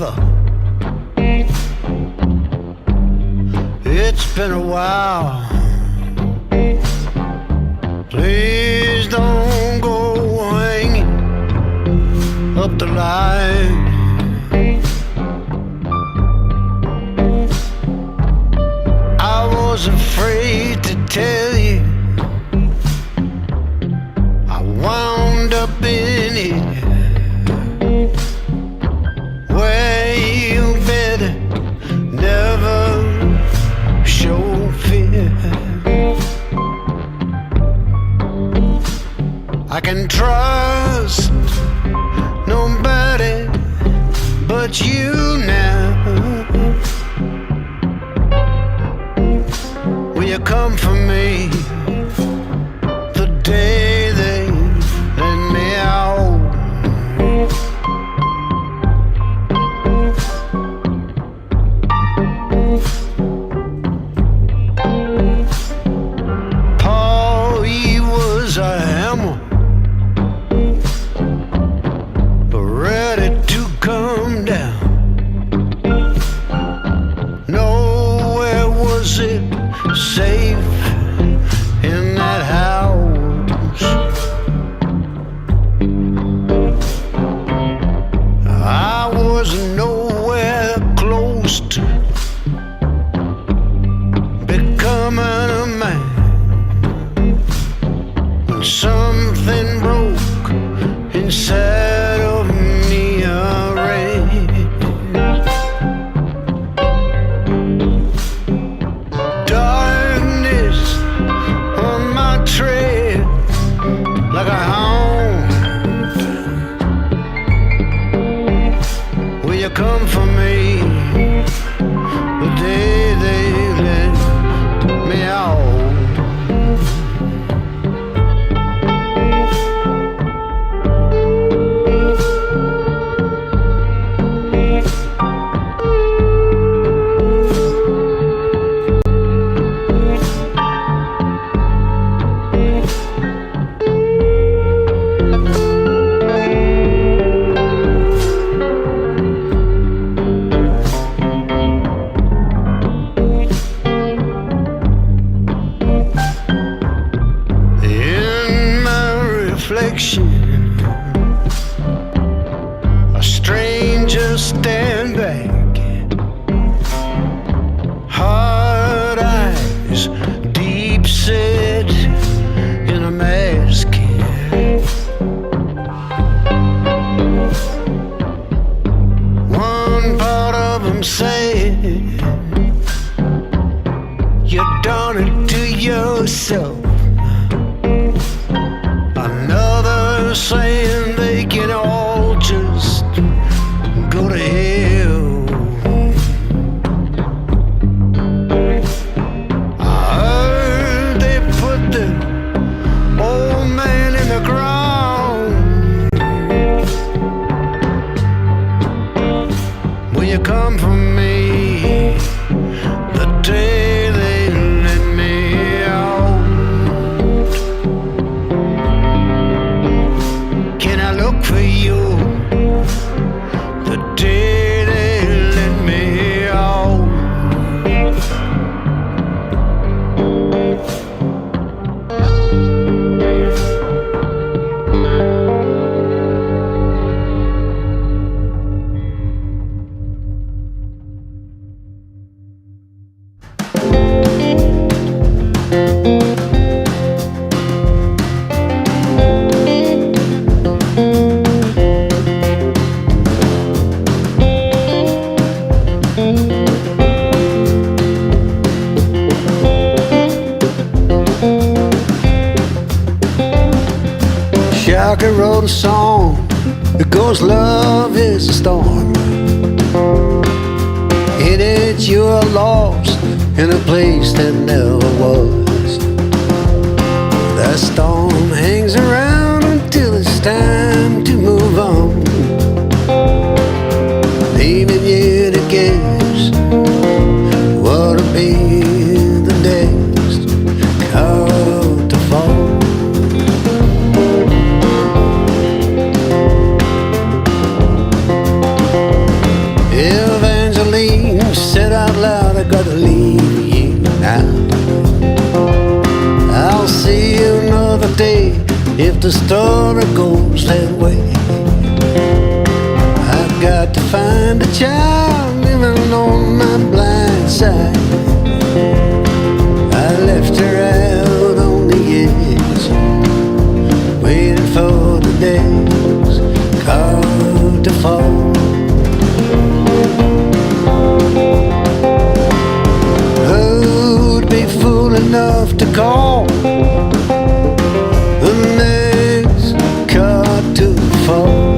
river. It's been a while. Please don't go hanging up the line. I was afraid to tell you. I wound up in it where you better never show fear. I can trust nobody but you now. Will you come for me the day they let me out? Paul, he was a hammer, but ready to come down. Nowhere was it safe in that house. I was nowhere close to becoming a man when something broke inside of me. Darkness on my trail like a hound. Will you come for me the day they let me out? A stranger stand back, hard eyes, deep set in a mask. One part of him said, you done it to yourself. Another saying they can all just go to hell. I heard they put the old man in the ground. Will you come for me the day they let me out? Can I look for you the day they let me out? Shaka wrote a song that goes, love is a storm. In it you are lost in a place that never was. The storm hangs around until it's time to move on, leaving you to guess what'll be the next cloud to fall. if the story goes that way. I've got to find a child living on my blind side. I left her out on the edge, waiting for the days called to fall. Who'd be fool enough to call the next car to fall?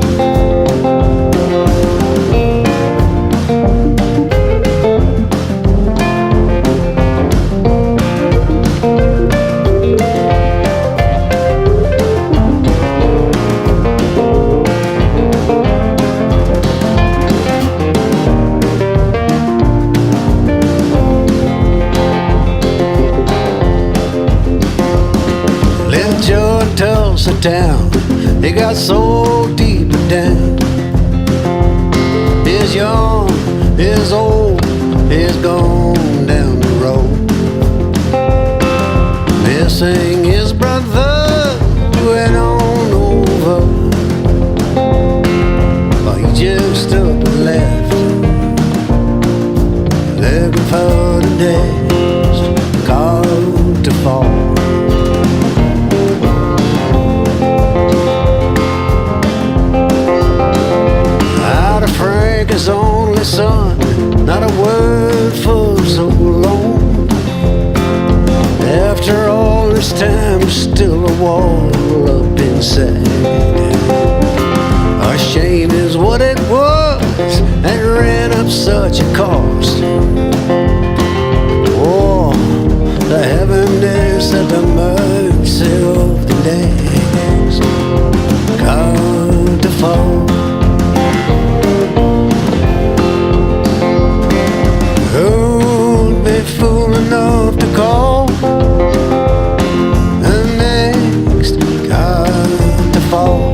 Tulsa town, they got so deep down. Is young, is old, is gone down the road. Missing his brother went on over, but he just up and left, looking for the days called to fall. His only son, not a word for so long. After all this time, still a wall up inside. Our shame is what it was that ran up such a cost. Oh, the heaviness at the mercy of the days called to fall. Who'd be fool enough to call the next card to fall?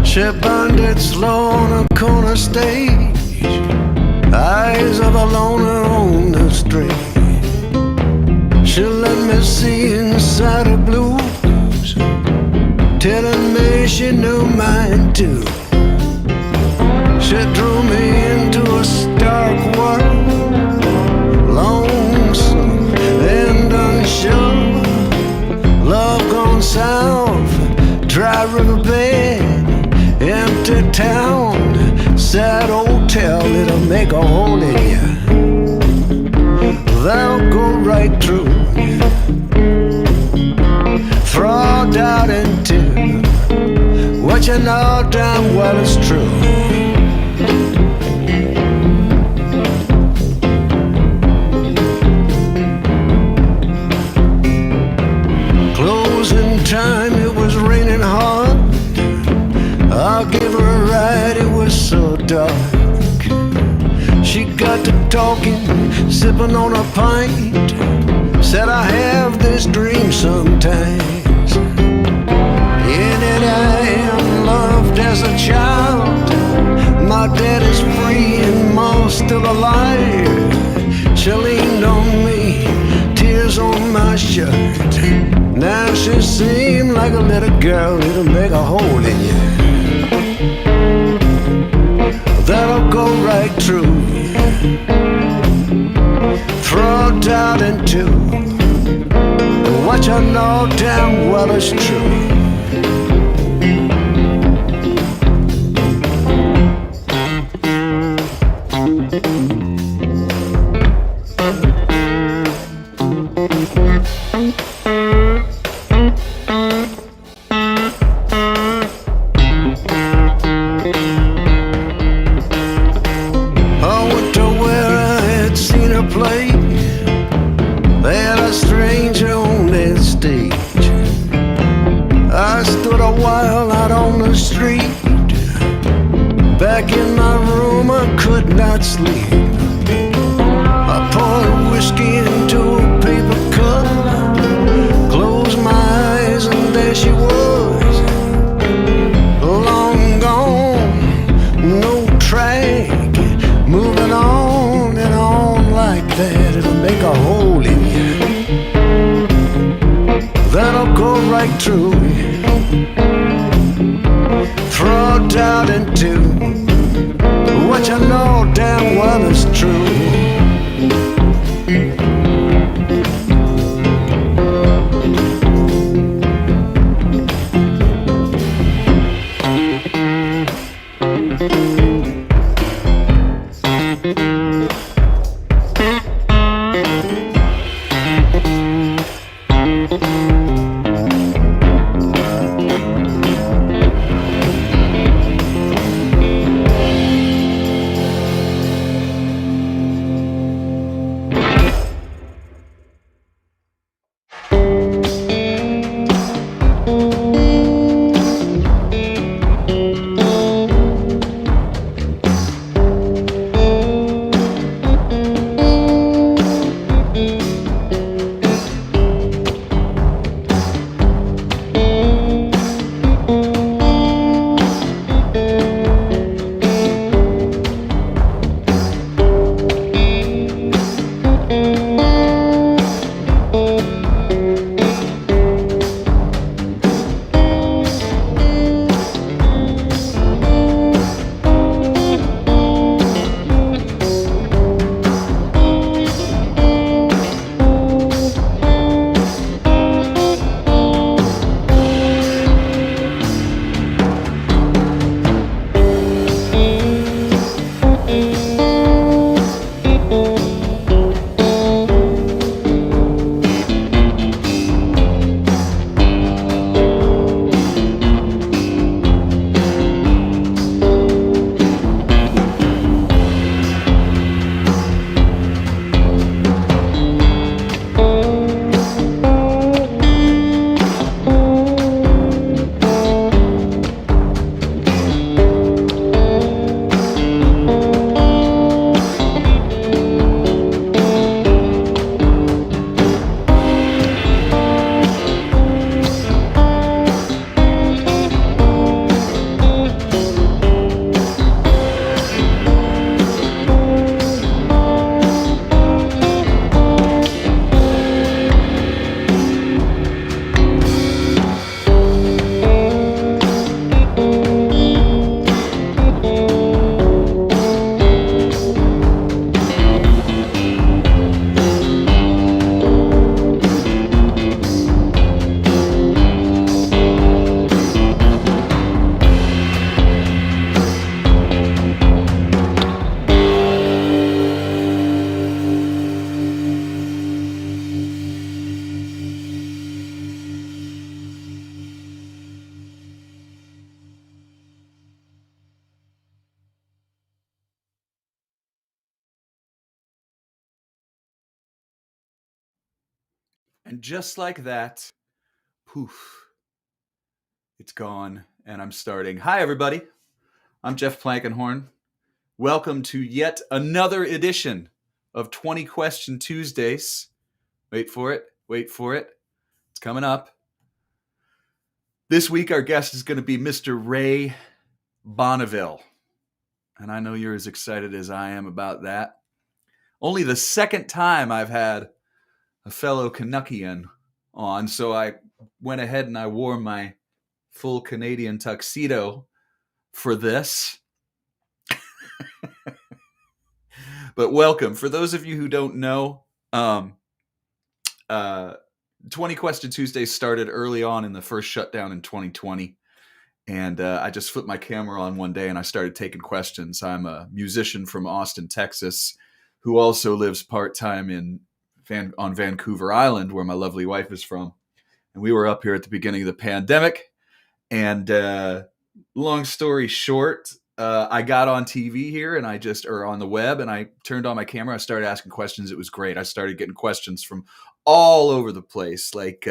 She bonded slow on a corner stage, eyes of a loner on the street. She let me see inside her blues, telling me she knew mine too. She drew me into a stark world, lonesome and unsure. Love gone south, dry riverbed, empty town, sad hotel, it'll make a hole in you. They'll go right through, throw doubt into what you know damn well is true. Closing time, it was raining hard. I'll give her a ride, it was so dark. She got to talking, sipping on a pint. Said I have this dream sometimes. In it I am loved as a child. My dad is free and mom's still alive. She leaned on me, tears on my shirt. Now she seemed like a little girl, it'll make a hole in you. That'll go right through, throw doubt into what you know damn well is true. can't sleep. I poured whiskey into a paper cup, closed my eyes, and there she was, long gone, no track, moving on and on like that. It'll make a hole in you, that'll go right through you, throw doubt into what you know damn well is true. And just like that, poof, it's gone, and I'm starting. Hi, everybody. I'm Jeff Plankenhorn. Welcome to yet another edition of 20 Question Tuesdays. Wait for it. Wait for it. It's coming up. This week, our guest is going to be Mr. Ray Bonneville. And I know you're as excited as I am about that. Only the second time I've had a fellow Canuckian on, so I went ahead and I wore my full Canadian tuxedo for this. But welcome. For those of you who don't know, 20 Question Tuesdays started early on in the first shutdown in 2020. And I just flipped my camera on one day and I started taking questions. I'm a musician from Austin, Texas, who also lives part-time on Vancouver Island, where my lovely wife is from. And we were up here at the beginning of the pandemic. And long story short, I got on TV here and or on the web, and I turned on my camera. I started asking questions. It was great. I started getting questions from all over the place. Like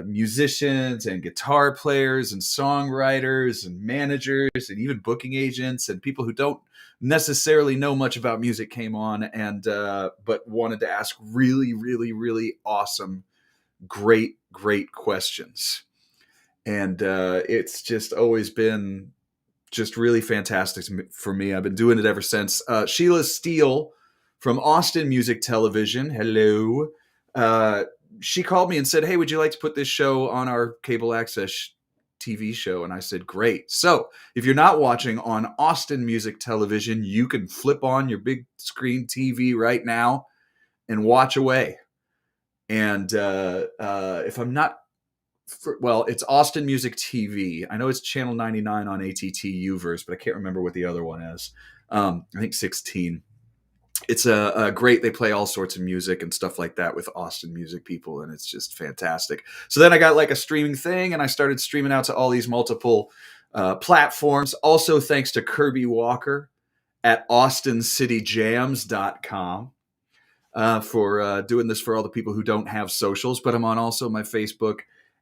musicians and guitar players and songwriters and managers and even booking agents and people who don't necessarily know much about music came on and but wanted to ask really, really, really awesome, great questions. And it's just always been just really fantastic for me. I've been doing it ever since. Sheila Steele from Austin Music Television, hello. She called me and said, hey, would you like to put this show on our cable access TV show? And I said, great. So if you're not watching on Austin Music Television, you can flip on your big screen TV right now and watch away. And if I'm not, well, it's Austin Music TV. I know it's channel 99 on ATT Uverse, but I can't remember what the other one is. I think 16. It's a great, they play all sorts of music and stuff like that with Austin music people, and it's just fantastic. So then I got like a streaming thing, and I started streaming out to all these multiple platforms. Also, thanks to Kirby Walker at austincityjams.com for doing this for all the people who don't have socials, but I'm on also my Facebook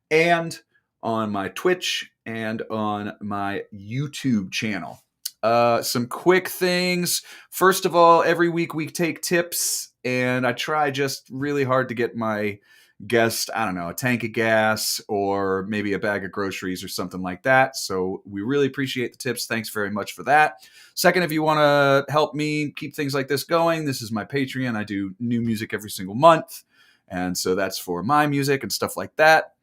and on my Twitch and on my YouTube channel. Some quick things. First of all, every week we take tips, and I try just really hard to get my guest, I don't know, a tank of gas or maybe a bag of groceries or something like that. So we really appreciate the tips. Thanks very much for that. Second, if you want to help me keep things like this going, this is my Patreon. I do new music every single month. And so that's for my music and stuff like that.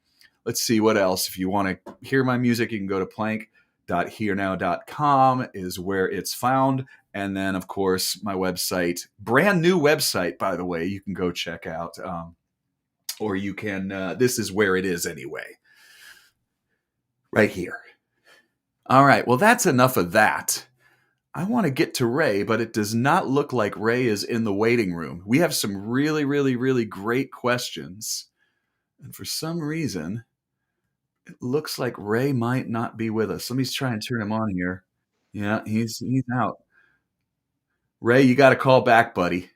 Let's see what else. If you want to hear my music, you can go to plank.hearnow.com is where it's found. And then, of course, my website, brand new website, by the way, you can go check out. Or you can, this is where it is anyway. Right here. All right, well, that's enough of that. I want to get to Ray, but it does not look like Ray is in the waiting room. We have some really, really, really great questions. And for some reason, it looks like Ray might not be with us. Let me try and turn him on here. Yeah, he's out. Ray, you got to call back, buddy.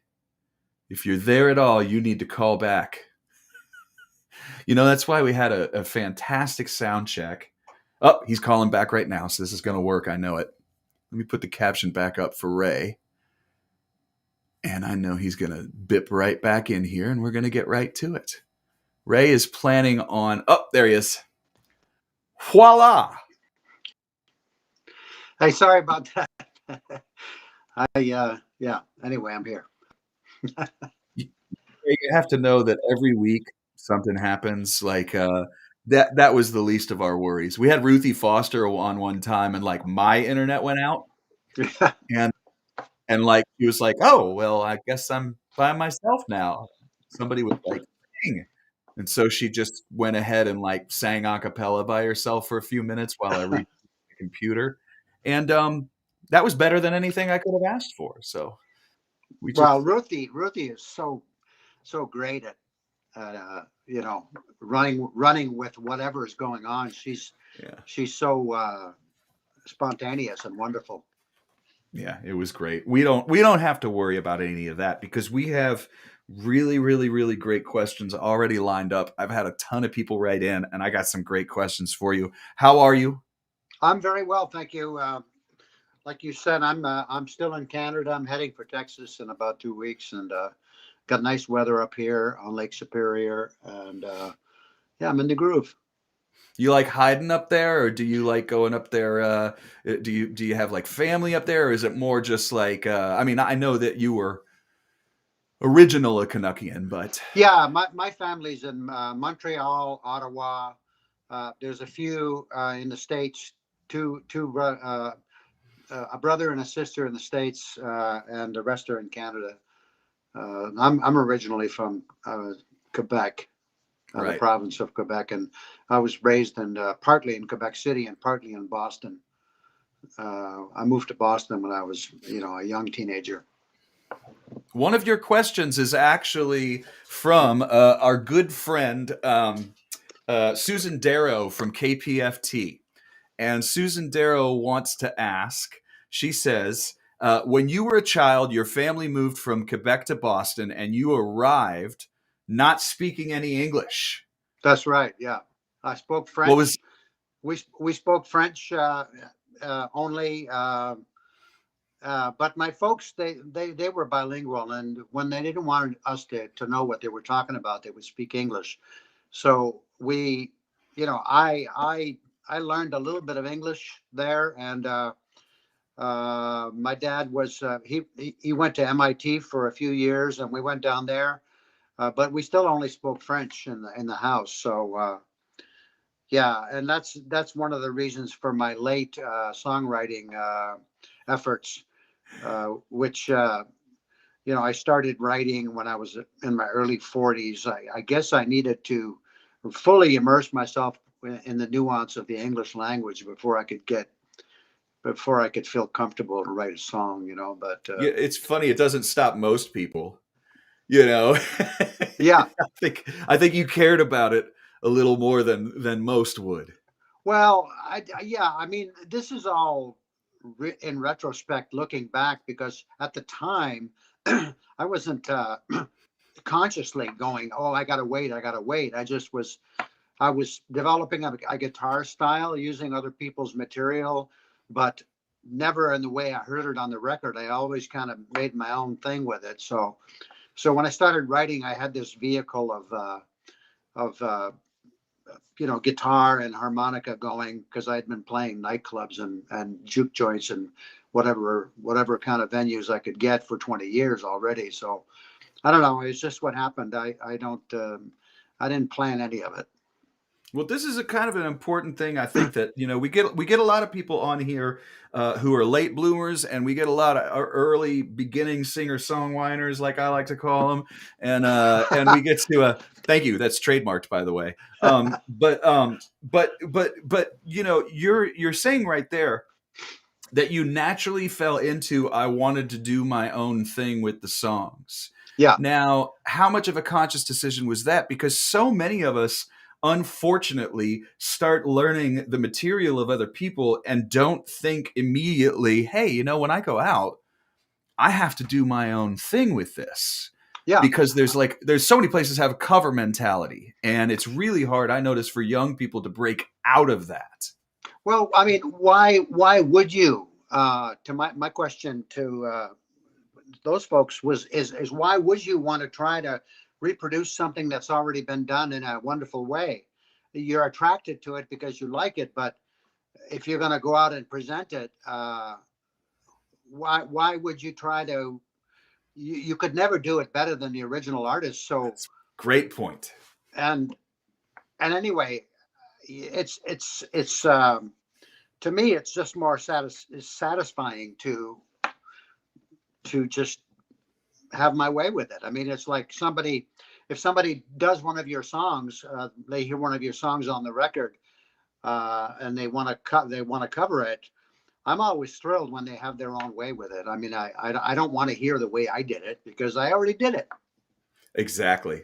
If you're there at all, you need to call back. You know, that's why we had a fantastic sound check. Oh, he's calling back right now, so this is going to work. I know it. Let me put the caption back up for Ray. And I know he's going to bip right back in here, and we're going to get right to it. Ray is planning on... Oh, there he is. Voila! Hey, sorry about that. Anyway, I'm here. You have to know that every week something happens. Like that was the least of our worries. We had Ruthie Foster on one time, and like my internet went out, and like he was like, "Oh, well, I guess I'm by myself now." Somebody was like, "Dang." And so she just went ahead and like sang a cappella by herself for a few minutes while I read the computer, and that was better than anything I could have asked for. So we just... Well, Ruthie is so great at running with whatever is going on. She's so spontaneous and wonderful. Yeah, it was great. We don't have to worry about any of that because we have really, really, really great questions already lined up. I've had a ton of people write in, and I got some great questions for you. How are you? I'm very well, thank you. Like you said, I'm still in Canada. I'm heading for Texas in about 2 weeks, and got nice weather up here on Lake Superior, and I'm in the groove. You like hiding up there, or do you like going up there? Do you have like family up there, or is it more just like? I mean, I know that you were original a Canuckian, but yeah, my family's in Montreal, Ottawa. There's a few in the States. Two a brother and a sister in the States, and the rest are in Canada. I'm originally from Quebec, right. The province of Quebec, and I was raised in partly in Quebec City and partly in Boston. I moved to Boston when I was, a young teenager. One of your questions is actually from our good friend Susan Darrow from KPFT. And Susan Darrow wants to ask, she says, when you were a child, your family moved from Quebec to Boston, and you arrived not speaking any English. That's right. Yeah, I spoke What was French. We spoke French only. But my folks, they were bilingual, and when they didn't want us to know what they were talking about, they would speak English. So we, I learned a little bit of English there, and my dad was he went to MIT for a few years, and we went down there, but we still only spoke French in the house. So yeah, and that's one of the reasons for my late songwriting efforts, which I started writing when I was in my early 40s. I guess I needed to fully immerse myself in the nuance of the English language before I could feel comfortable to write a song. But Yeah, it's funny. It doesn't stop most people, you know. yeah, I think you cared about it a little more than most would. well, yeah, I mean, this is all in retrospect, looking back, because at the time, I wasn't consciously going, "Oh, I gotta wait, I gotta wait." I was developing a guitar style using other people's material, but never in the way I heard it on the record. I always kind of made my own thing with it. So when I started writing, I had this vehicle of guitar and harmonica going, because I'd been playing nightclubs and juke joints and whatever kind of venues I could get for 20 years already. So I don't know. It's just what happened. I didn't plan any of it. Well, this is a kind of an important thing. I think that we get a lot of people on here who are late bloomers, and we get a lot of early beginning singer songwriters, like I like to call them, and we get to thank you. That's trademarked, by the way. But you're saying right there that you naturally fell into, I wanted to do my own thing with the songs. Yeah. Now, how much of a conscious decision was that? Because so many of us, unfortunately, start learning the material of other people and don't think immediately, hey, when I go out, I have to do my own thing with this. Yeah. Because there's so many places have a cover mentality, and it's really hard, I notice, for young people to break out of that. Well, I mean, why would you? To my question to those folks is why would you want to try to reproduce something that's already been done in a wonderful way? You're attracted to it because you like it, but if you're going to go out and present it, why would you try to? You could never do it better than the original artist. So That's great point. and anyway, it's to me, it's just more satisfying to just have my way with it. I mean, it's like if somebody does one of your songs, they hear one of your songs on the record, and they want to cover it. I'm always thrilled when they have their own way with it. I mean, I don't want to hear the way I did it, because I already did it. Exactly.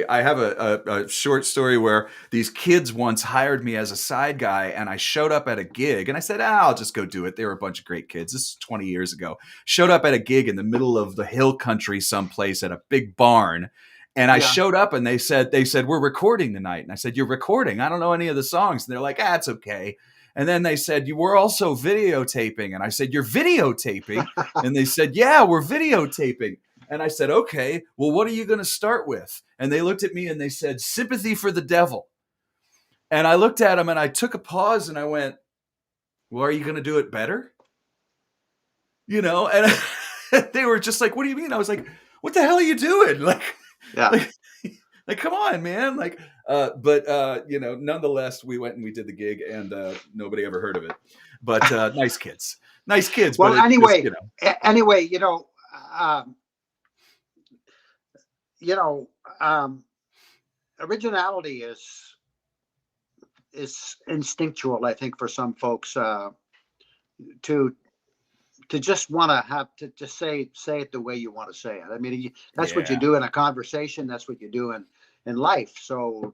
I have a short story where these kids once hired me as a side guy, and I showed up at a gig, and I said, I'll just go do it. They were a bunch of great kids. This is 20 years ago. Showed up at a gig in the middle of the hill country someplace at a big barn. And I showed up, and they said, we're recording tonight. And I said, you're recording? I don't know any of the songs. And they're like, it's okay. And then they said, you were also videotaping. And I said, you're videotaping? And they said, yeah, we're videotaping. And I said, okay, well, what are you going to start with? And they looked at me and they said, Sympathy for the Devil. And I looked at them and I took a pause and I went, well, are you going to do it better? And they were just like, what do you mean? I was like, what the hell are you doing? Like, come on, man. Nonetheless, we went and we did the gig, and nobody ever heard of it. But nice kids. Well, but anyway, originality is instinctual, I think, for some folks, to just want to have to just say it the way you want to say it. I mean, that's what you do in a conversation. That's what you do in life. So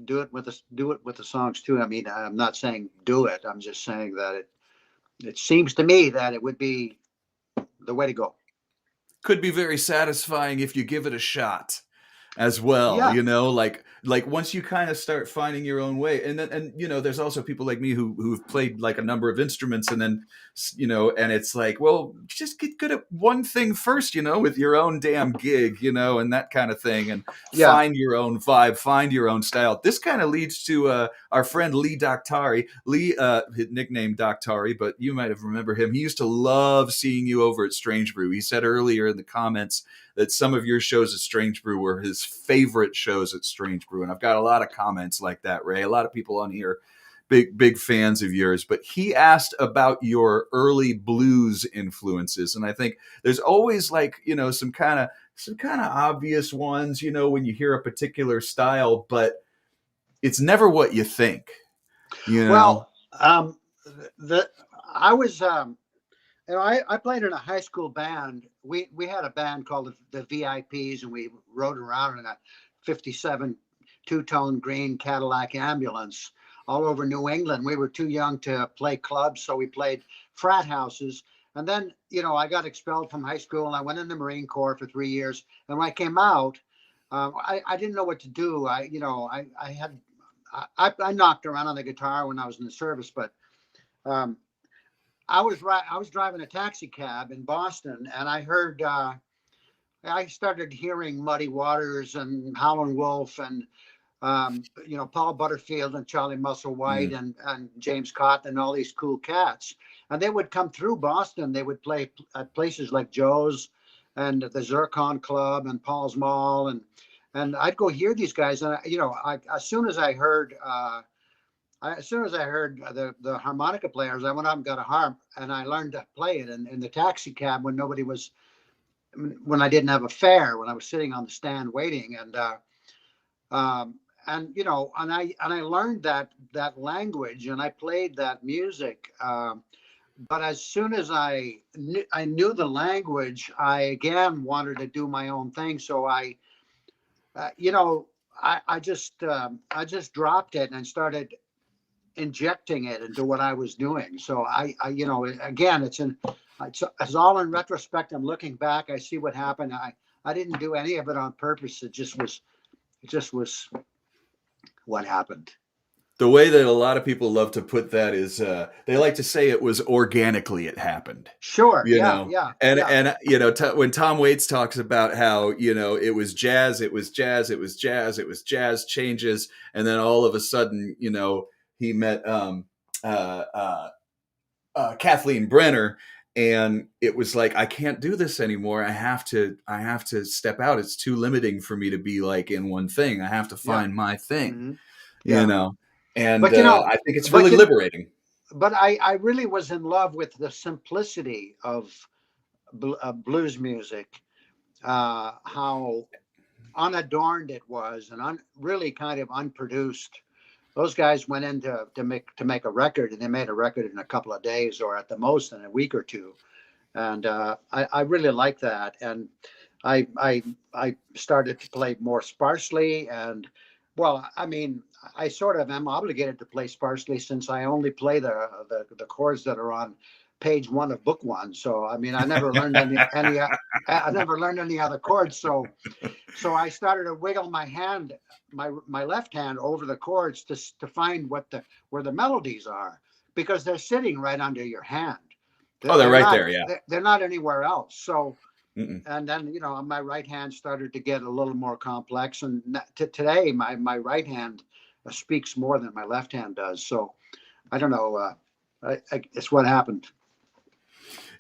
do it with the songs too. I mean, I'm not saying do it. I'm just saying that it seems to me that it would be the way to go. Could be very satisfying if you give it a shot as well. Yeah. like once you kind of start finding your own way, and then, and there's also people like me who've played like a number of instruments, and then and it's like, well, just get good at one thing first, with your own damn gig, and that kind of thing, and Yeah. find your own vibe, find your own style. This kind of leads to our friend Lee Doctari. Lee, his nickname Doctari, but you might have remember him. He used to love seeing you over at Strange Brew. He said earlier in the comments that some of your shows at Strange Brew were his favorite shows at Strange Brew. And I've got a lot of comments like that, Ray. A lot of people on here, big fans of yours. But he asked about your early blues influences. And I think there's always like, some kind of obvious ones, when you hear a particular style, but it's never what you think, Well, I was, I played in a high school band. We had a band called the VIPs, and we rode around in a 57 two-tone green Cadillac ambulance all over New England. We were too young to play clubs, so we played frat houses. And then, I got expelled from high school, and I went in the Marine Corps for 3 years. And when I came out, I didn't know what to do. I knocked around on the guitar when I was in the service, but I was driving a taxi cab in Boston, and I heard I started hearing Muddy Waters and Howlin' Wolf and Paul Butterfield and Charlie Musselwhite and James Cotton and all these cool cats. And they would come through Boston. They would play at places like Joe's and the Zircon Club and Paul's Mall, and I'd go hear these guys. And as soon as I heard the harmonica players, I went out and got a harp, and I learned to play it in the taxi cab when I didn't have a fare, when I was sitting on the stand waiting, and I learned that language, and I played that music. But as soon as I knew the language, I again wanted to do my own thing. So I just dropped it and started injecting it into what I was doing. So again, it's all in retrospect. I'm looking back. I see what happened. I didn't do any of it on purpose. It just was what happened. The way that a lot of people love to put that is they like to say it was organically it happened. Sure. Yeah. When Tom Waits talks about how, it was jazz changes. And then all of a sudden, he met Kathleen Brenner, and it was like, I can't do this anymore. I have to step out. It's too limiting for me to be like in one thing. I have to find my thing, Mm-hmm. Yeah. And but, I think it's really liberating. But I really was in love with the simplicity of blues music, how unadorned it was, and really kind of unproduced. Those guys went in to make a record, and they made a record in a couple of days, or at the most in a week or two. And I really like that. And I started to play more sparsely. And well, I mean, I sort of am obligated to play sparsely, since I only play the chords that are on page 1 of book 1. So I mean, I never learned I never learned any other chords. So I started to wiggle my hand, my left hand, over the chords to find where the melodies are, because they're sitting right under your hand. They're right there. Yeah, they're not anywhere else. So. Mm-mm. And then, my right hand started to get a little more complex. And today, my right hand speaks more than my left hand does. So I don't know. It's what happened.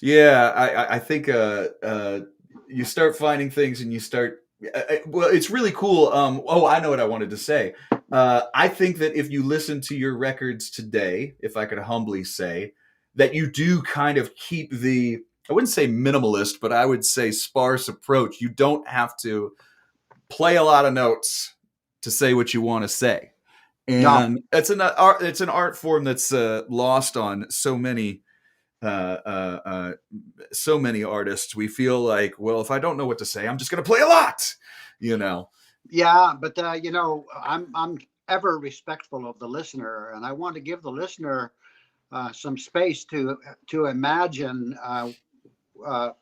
Yeah, I think you start finding things, and you start. Well, it's really cool. I know what I wanted to say. I think that if you listen to your records today, if I could humbly say, that you do kind of keep I wouldn't say minimalist, but I would say sparse approach. You don't have to play a lot of notes to say what you want to say. And No. it's an art form that's lost on so many artists. We feel like, well, if I don't know what to say, I'm just going to play a lot, Yeah, but I'm ever respectful of the listener, and I want to give the listener some space to imagine,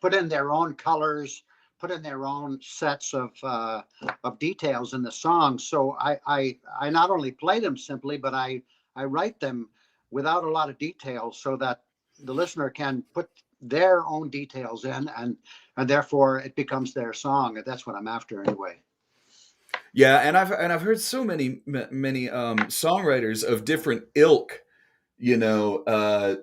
put in their own colors, put in their own sets of details in the song. So I not only play them simply, but I write them without a lot of details so that the listener can put their own details in, and therefore it becomes their song. And that's what I'm after anyway. Yeah, and I've heard so many songwriters of different ilk,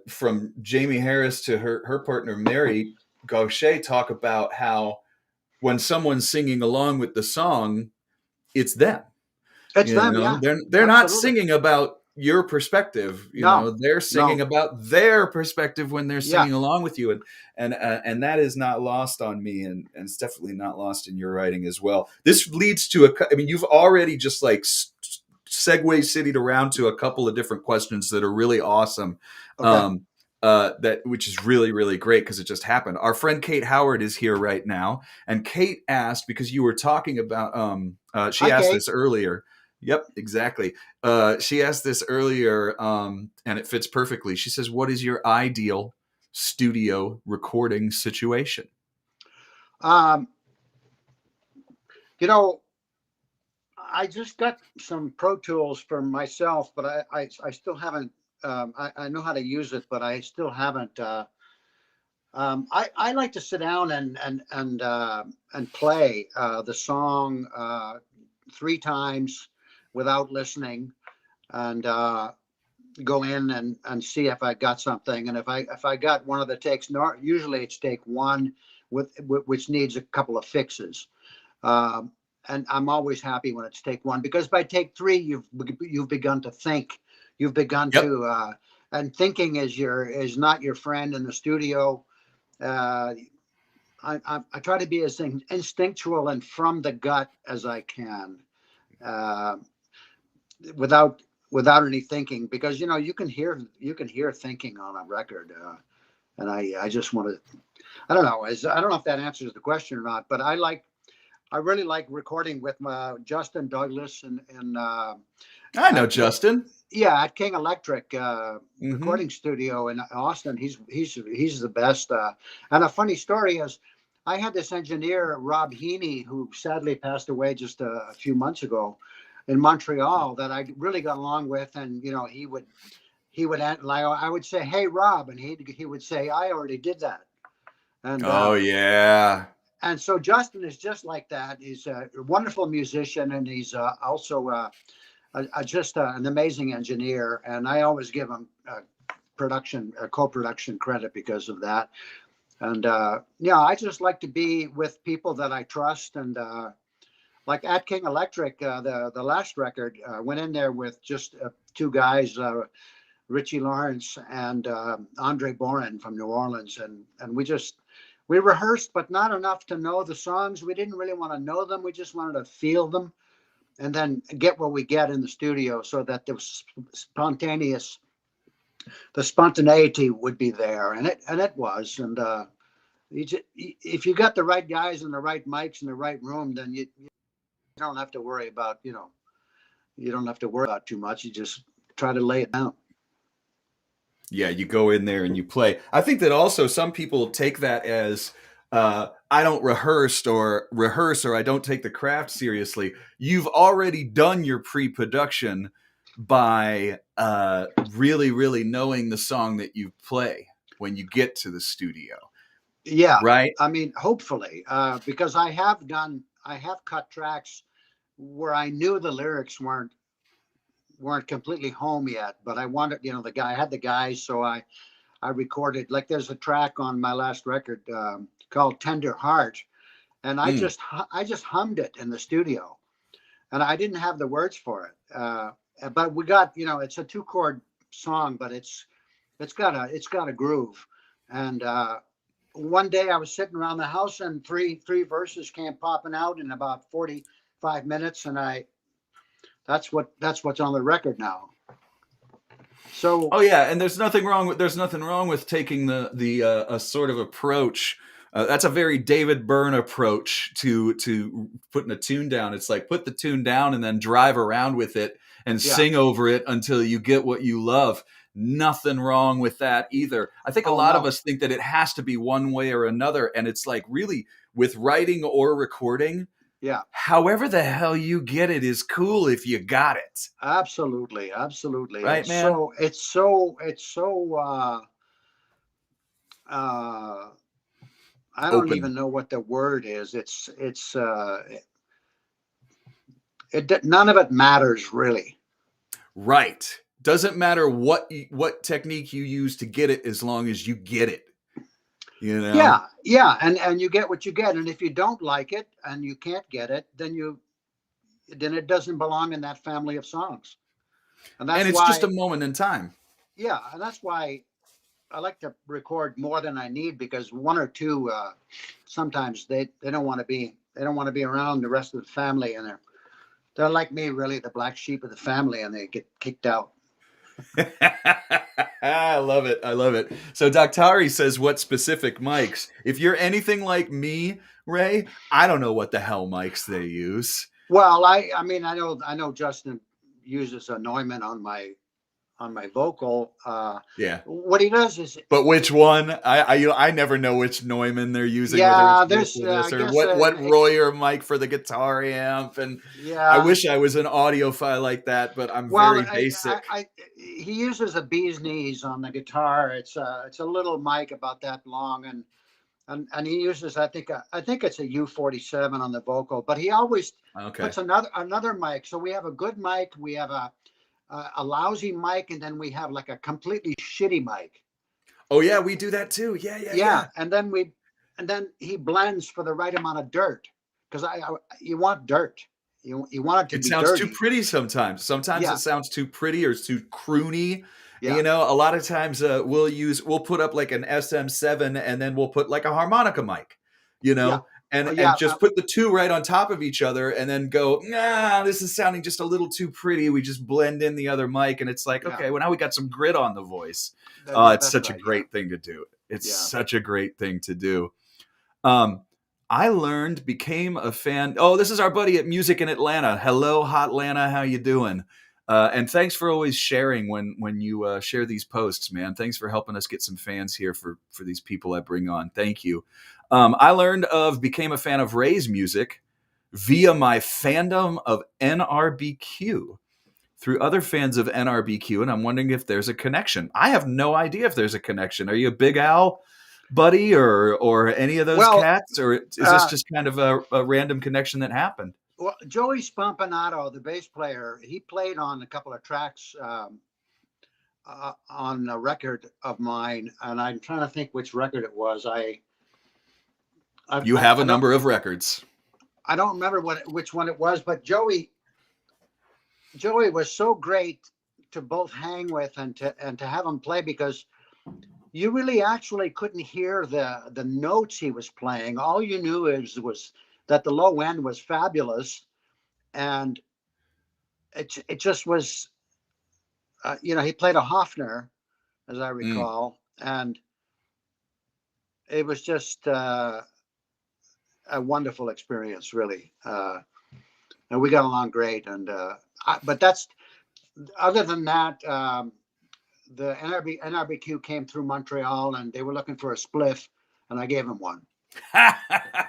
from Jamie Harris to her partner Mary Gauthier, talk about how when someone's singing along with the song, it's them. It's them, yeah, They're not absolutely. singing about your perspective. No, They're singing no, about their perspective when they're yeah, singing along with you, and that is not lost on me, and it's definitely not lost in your writing as well. This leads to I mean, you've already just like segue citied around to a couple of different questions that are really awesome. okay. Which is really, really great because it just happened. Our friend Kate Howard is here right now, and Kate asked, because you were talking about she Hi, asked Kate. this earlier. Yep, exactly. She asked this earlier, and it fits perfectly. She says, "What is your ideal studio recording situation?" Um, you know, I just got some Pro Tools for myself, but I still haven't. I know how to use it, but I still haven't. I like to sit down and play the song 3 times without listening, and go in and see if I got something. And if I got one of the takes, usually it's take one with which needs a couple of fixes. Um, and I'm always happy when it's take one, because by take three, you've begun to think. You've begun Yep. to and thinking is not your friend in the studio. Uh, I try to be as instinctual and from the gut as I can, uh, without any thinking, because you can hear thinking on a record, and I just want to. I don't know. I don't know if that answers the question or not, but I really like recording with Justin Douglas and I know at Justin. yeah, at King Electric Hmm. recording studio in Austin. He's the best. And a funny story is, I had this engineer Rob Heaney, who sadly passed away just a few months ago, in Montreal, that I really got along with, and he would like, I would say, "Hey Rob," and he would say, "I already did that." And Oh yeah. and so Justin is just like that. He's a wonderful musician, and he's also just an amazing engineer. And I always give him co-production credit because of that. And yeah, I just like to be with people that I trust. And like at King Electric, the last record, went in there with just 2 guys, Richie Lawrence and Andre Boren from New Orleans, and we rehearsed, but not enough to know the songs. We didn't really want to know them. We just wanted to feel them, and then get what we get in the studio, so that the spontaneity would be there, and it was. And if you got the right guys and the right mics in the right room, then you don't have to worry about you don't have to worry about too much. You just try to lay it down. Yeah, you go in there and you play. I think that also some people take that as I don't rehearse or I don't take the craft seriously. You've already done your pre-production by really, really knowing the song that you play when you get to the studio, Yeah, right? I mean, hopefully, because I have cut tracks where I knew the lyrics weren't completely home yet, but I wanted, I had the guys, so I recorded. Like, there's a track on my last record called "Tender Heart," and Mm. I just hummed it in the studio, and I didn't have the words for it. But we got, it's a 2 chord song, but it's got a groove. And one day I was sitting around the house, and three verses came popping out in about 45 minutes, and that's what's on the record now. So Oh yeah, and there's nothing wrong with taking the a sort of approach. That's a very David Byrne approach to putting a tune down. It's like put the tune down and then drive around with it and yeah. sing over it until you get what you love. Nothing wrong with that either. I think a Oh lot of no. us think that it has to be one way or another, and it's like really with writing or recording, Yeah, however the hell you get it is cool if you got it. absolutely. Right, man? It's so uh I don't Open. even know what the word is. None of it matters really. Right. Doesn't matter what technique you use to get it as long as you get it. You know? Yeah, and you get what you get, and if you don't like it and you can't get it, then it doesn't belong in that family of songs. And And that's it's just a why, moment in time. yeah, and that's why I like to record more than I need, because one or two sometimes they don't want to be around the rest of the family, and they're like me, really, the black sheep of the family, and they get kicked out. I love it. I love it. So Doctari says, what specific mics? If you're anything like me, Ray, I don't know what the hell mics they use. Well, I mean, I know Justin uses a Neumann on my vocal. Yeah. What he does is, But which one? I never know which Neumann they're using, whether yeah, it's this there's or this, I or guess what Royer mic for the guitar amp. And I yeah. wish I was an audiophile like that, but I'm Well, very basic. he uses a bee's knees on the guitar. It's a little mic about that long, and he uses, I think it's a U47 on the vocal, but he always Okay. puts another mic. So we have a good mic, we have a lousy mic, and then we have like a completely shitty mic. Oh yeah, we do that too. Yeah. And then he blends for the right amount of dirt, because you want dirt. You want it to It be sounds too dirty. pretty sometimes. Sometimes Yeah, it sounds too pretty or too croony. yeah, You know, a lot of times we'll put up like an SM7 and then we'll put like a harmonica mic, you yeah. know, and Oh, and yeah. just put the two right on top of each other and then go, nah, this is sounding just a little too pretty. We just blend in the other mic and it's like, Yeah. okay, well now we got some grit on the voice. It's That's such a right. great thing to do. It's Yeah. such a great thing to do. I became a fan. Oh, this is our buddy at Music in Atlanta. Hello, Hotlanta. How you doing? And thanks for always sharing when you share these posts, man. Thanks for helping us get some fans here for these people I bring on. Thank you. Became a fan of Ray's music via my fandom of NRBQ through other fans of NRBQ, and I'm wondering if there's a connection. I have no idea if there's a connection. Are you a Big Al buddy or any of those cats, or is this just kind of a random connection that happened? Well, Joey Spampanato, the bass player, he played on a couple of tracks on a record of mine, and I'm trying to think which record it was. You have a number of records. I don't remember which one it was, but Joey was so great to both hang with and to have him play, because you really actually couldn't hear the notes he was playing. All you knew was that the low end was fabulous, and it just was. He played a Hofner, as I recall, and it was just a wonderful experience, really. And we got along great. But that's, other than that, the NRBQ came through Montreal, and they were looking for a spliff, and I gave them one.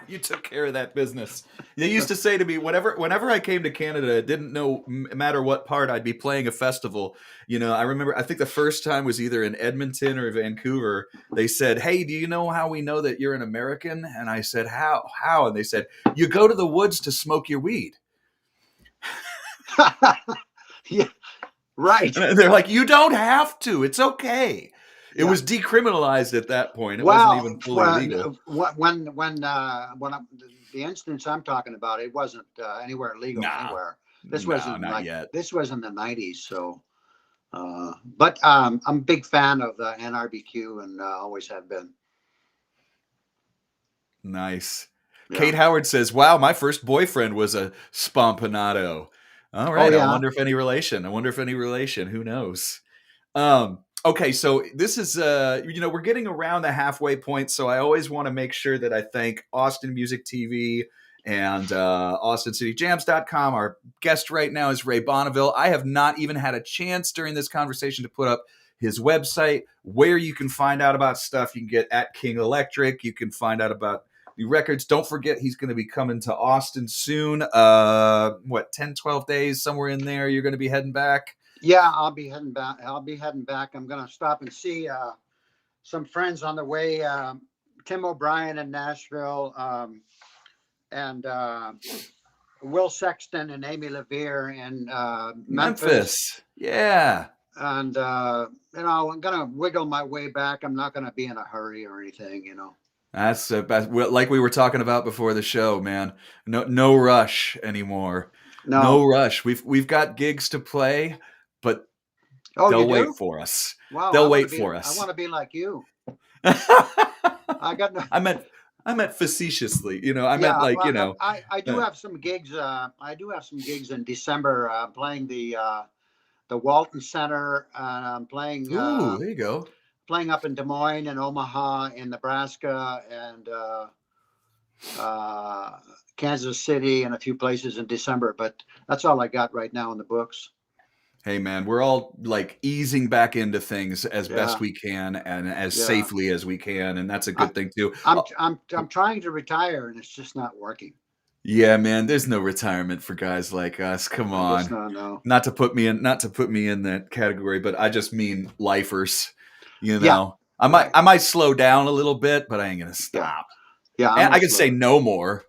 You took care of that business. They used to say to me, whenever I came to Canada, it didn't matter what part I'd be playing a festival. You know, I remember, I think the first time was either in Edmonton or Vancouver. They said, "Hey, do you know how we know that you're an American?" And I said, "How? How?" And they said, "You go to the woods to smoke your weed." Yeah, right. And they're like, "You don't have to. It's okay." It was decriminalized at that point. It wasn't even fully legal. The instance I'm talking about, it wasn't anywhere legal anywhere. This was not yet. This was in the 90s. So, but I'm a big fan of the NRBQ, and always have been. Nice. Yeah. Kate Howard says, "Wow, my first boyfriend was a Spampanato." All right. Oh, yeah. I wonder if any relation. Who knows? Okay, so this is we're getting around the halfway point, so I always want to make sure that I thank Austin Music TV and AustinCityJams.com. Our guest right now is Ray Bonneville. I have not even had a chance during this conversation to put up his website, where you can find out about stuff. You can get at King Electric. You can find out about new records. Don't forget, he's going to be coming to Austin soon. 10, 12 days, somewhere in there. You're going to be heading back. Yeah, I'll be heading back. I'm going to stop and see some friends on the way. Tim O'Brien in Nashville, and Will Sexton and Amy Levere in Memphis. Yeah. And I'm going to wiggle my way back. I'm not going to be in a hurry or anything, That's like we were talking about before the show, man. No rush anymore. No rush. We've got gigs to play, but they'll wait for us. Wow, they'll wait for us. I want to be like you. I meant facetiously. I meant like, I do have some gigs. I do have some gigs in December. Playing the Walton Center. I'm playing. Ooh, there you go. Playing up in Des Moines and Omaha in Nebraska and Kansas City and a few places in December. But that's all I got right now in the books. Hey man, we're all like easing back into things as best we can and as safely as we can, and that's a good thing too. I'm trying to retire and it's just not working. Yeah, man, there's no retirement for guys like us. Come on. No. Not to put me in that category, but I just mean lifers. I might slow down a little bit, but I ain't gonna stop. Yeah, and I can say no more.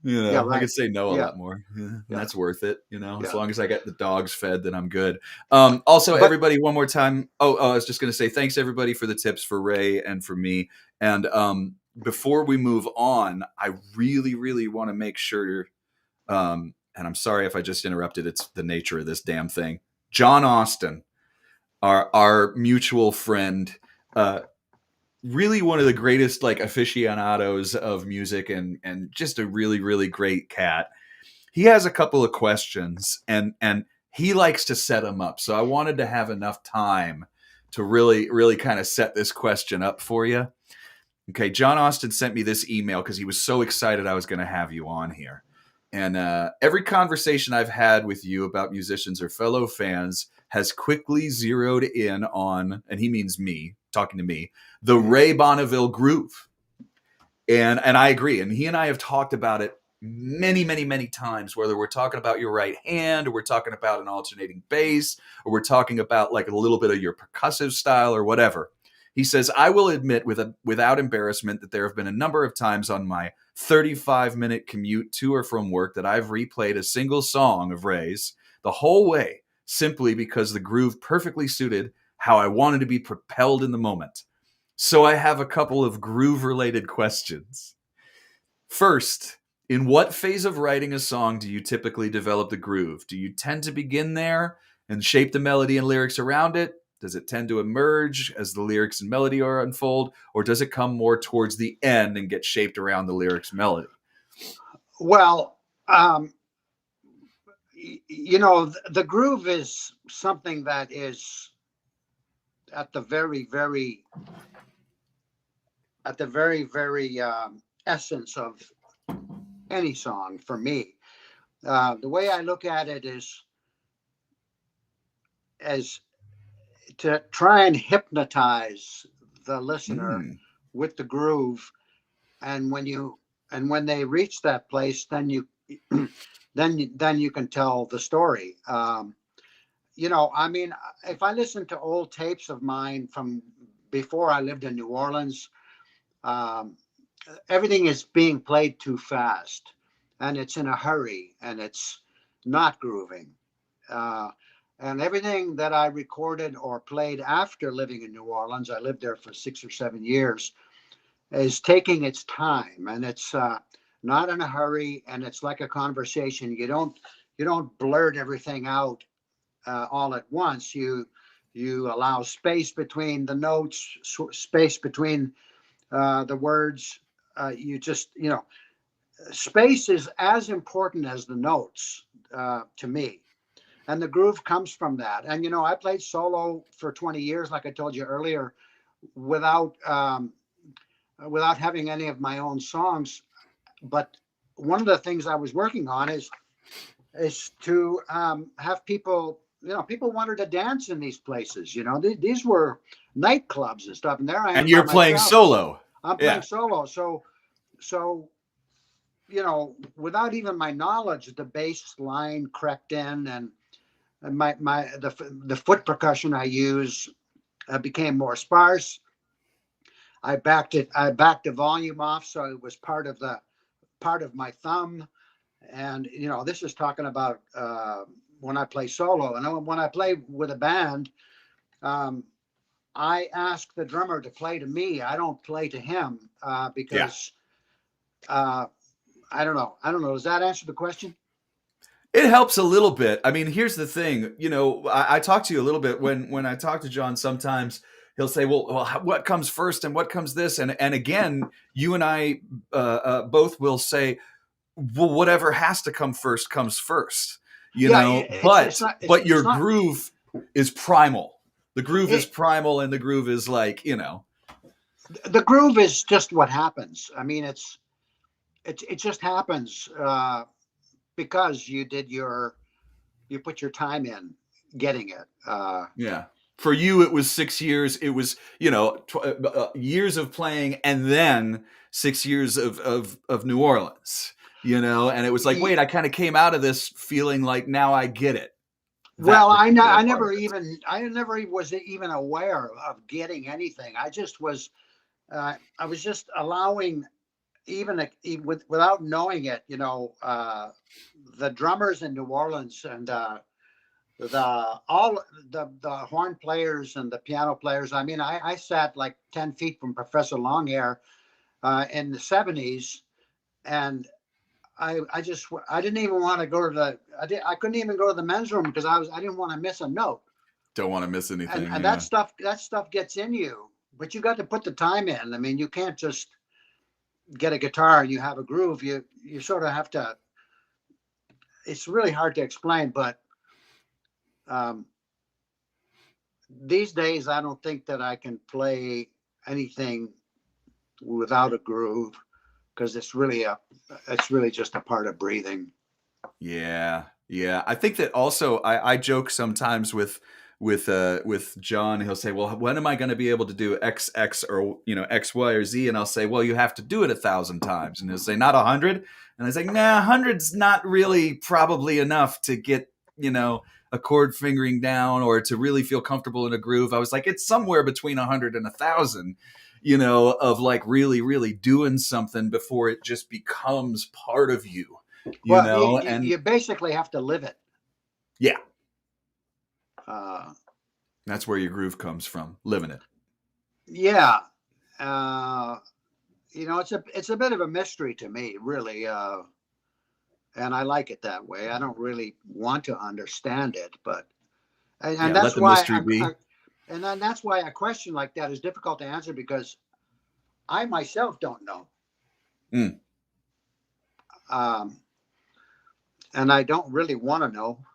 Right. I could say no a lot more. That's worth it. As long as I get the dogs fed, then I'm good. Also, everybody, one more time. I was just going to say thanks everybody for the tips for Ray and for me. And before we move on, I really, really want to make sure. And I'm sorry if I just interrupted. It's the nature of this damn thing. John Austin, our mutual friend, really one of the greatest like aficionados of music and just a really, really great cat. He has a couple of questions and he likes to set them up. So I wanted to have enough time to really, really kind of set this question up for you. Okay. John Austin sent me this email because he was so excited I was going to have you on here. And every conversation I've had with you about musicians or fellow fans has quickly zeroed in on, and he means me, talking to me, the Ray Bonneville groove. And I agree. And he and I have talked about it many, many, many times, whether we're talking about your right hand or we're talking about an alternating bass or we're talking about like a little bit of your percussive style or whatever. He says, I will admit without embarrassment that there have been a number of times on my 35-minute commute to or from work that I've replayed a single song of Ray's the whole way, simply because the groove perfectly suited how I wanted to be propelled in the moment. So I have a couple of groove-related questions. First, in what phase of writing a song do you typically develop the groove? Do you tend to begin there and shape the melody and lyrics around it? Does it tend to emerge as the lyrics and melody are unfold? Or does it come more towards the end and get shaped around the lyrics melody? Well, the groove is something that is at the very, very essence of any song for me. The way I look at it is as to try and hypnotize the listener with the groove, and when they reach that place, then you can tell the story. If I listen to old tapes of mine from before I lived in New Orleans, everything is being played too fast and it's in a hurry and it's not grooving. And everything that I recorded or played after living in New Orleans, I lived there for 6 or 7 years, is taking its time, and it's not in a hurry, and it's like a conversation. You don't blurt everything out all at once. You allow space between the notes, space between the words. Space is as important as the notes to me. And the groove comes from that. And, I played solo for 20 years, like I told you earlier, without having any of my own songs. But one of the things I was working on is to have people, people wanted to dance in these places. These were nightclubs and stuff. And there I am. And you're playing solo. I'm playing solo. So so, without even my knowledge, the bass line crept in, and the foot percussion I use became more sparse. I backed the volume off, so it was part of my thumb. And this is talking about when I play solo, and when I play with a band, I ask the drummer to play to me. I don't play to him because I don't know. Does that answer the question? It helps a little bit. I mean, here's the thing. I talked to you a little bit when I talk to John. Sometimes he'll say, "Well, what comes first, and what comes this?" And again, you and I both will say, "Well, whatever has to come first comes first." But your groove is primal. The groove is primal, and the groove is like, the groove is just what happens. I mean, it just happens because you put your time in getting it. Yeah. For you, it was 6 years. It was, years of playing, and then 6 years of New Orleans, and it was like, wait, I kind of came out of this feeling like now I get it. Well, I never was even aware of getting anything. I just was, I was just allowing, without knowing it, the drummers in New Orleans and the horn players and the piano players. I mean, I sat like 10 feet from Professor Longhair in the 70s, and I didn't even want to go to I couldn't even go to the men's room because I didn't want to miss a note. Don't want to miss anything. And that stuff gets in you, but you got to put the time in. I mean, you can't just get a guitar and you have a groove. You sort of have to. It's really hard to explain, but these days I don't think that I can play anything without a groove, because it's really just a part of breathing. Yeah. I think that also I joke sometimes with John. He'll say, "Well, when am I going to be able to do X or X, Y, or Z?" And I'll say, "Well, you have to do it 1,000 times." And he'll say, "Not 100." And I say, "Nah, 100's not really probably enough to get a chord fingering down or to really feel comfortable in a groove." I was like, it's somewhere between 100 and 1,000. Of like really, really doing something before it just becomes part of you, and you basically have to live it. Yeah. That's where your groove comes from, living it. Yeah. It's a bit of a mystery to me, really. And I like it that way. I don't really want to understand it, but, and that's why, and then that's why a question like that is difficult to answer, because I myself don't know. And I don't really want to know.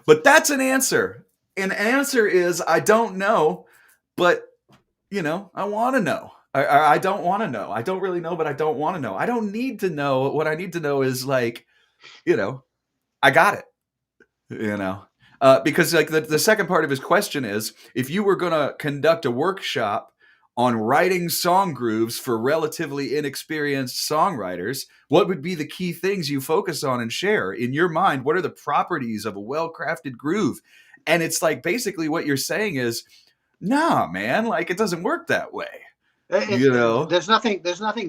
But that's an answer. An answer is, I don't know, but I want to know. I don't want to know. I don't really know, but I don't want to know. I don't need to know. What I need to know is like, I got it. Because like the second part of his question is, if you were going to conduct a workshop on writing song grooves for relatively inexperienced songwriters, what would be the key things you focus on and share? In your mind, what are the properties of a well-crafted groove? And it's like, basically what you're saying is, nah, man, like it doesn't work that way. There's nothing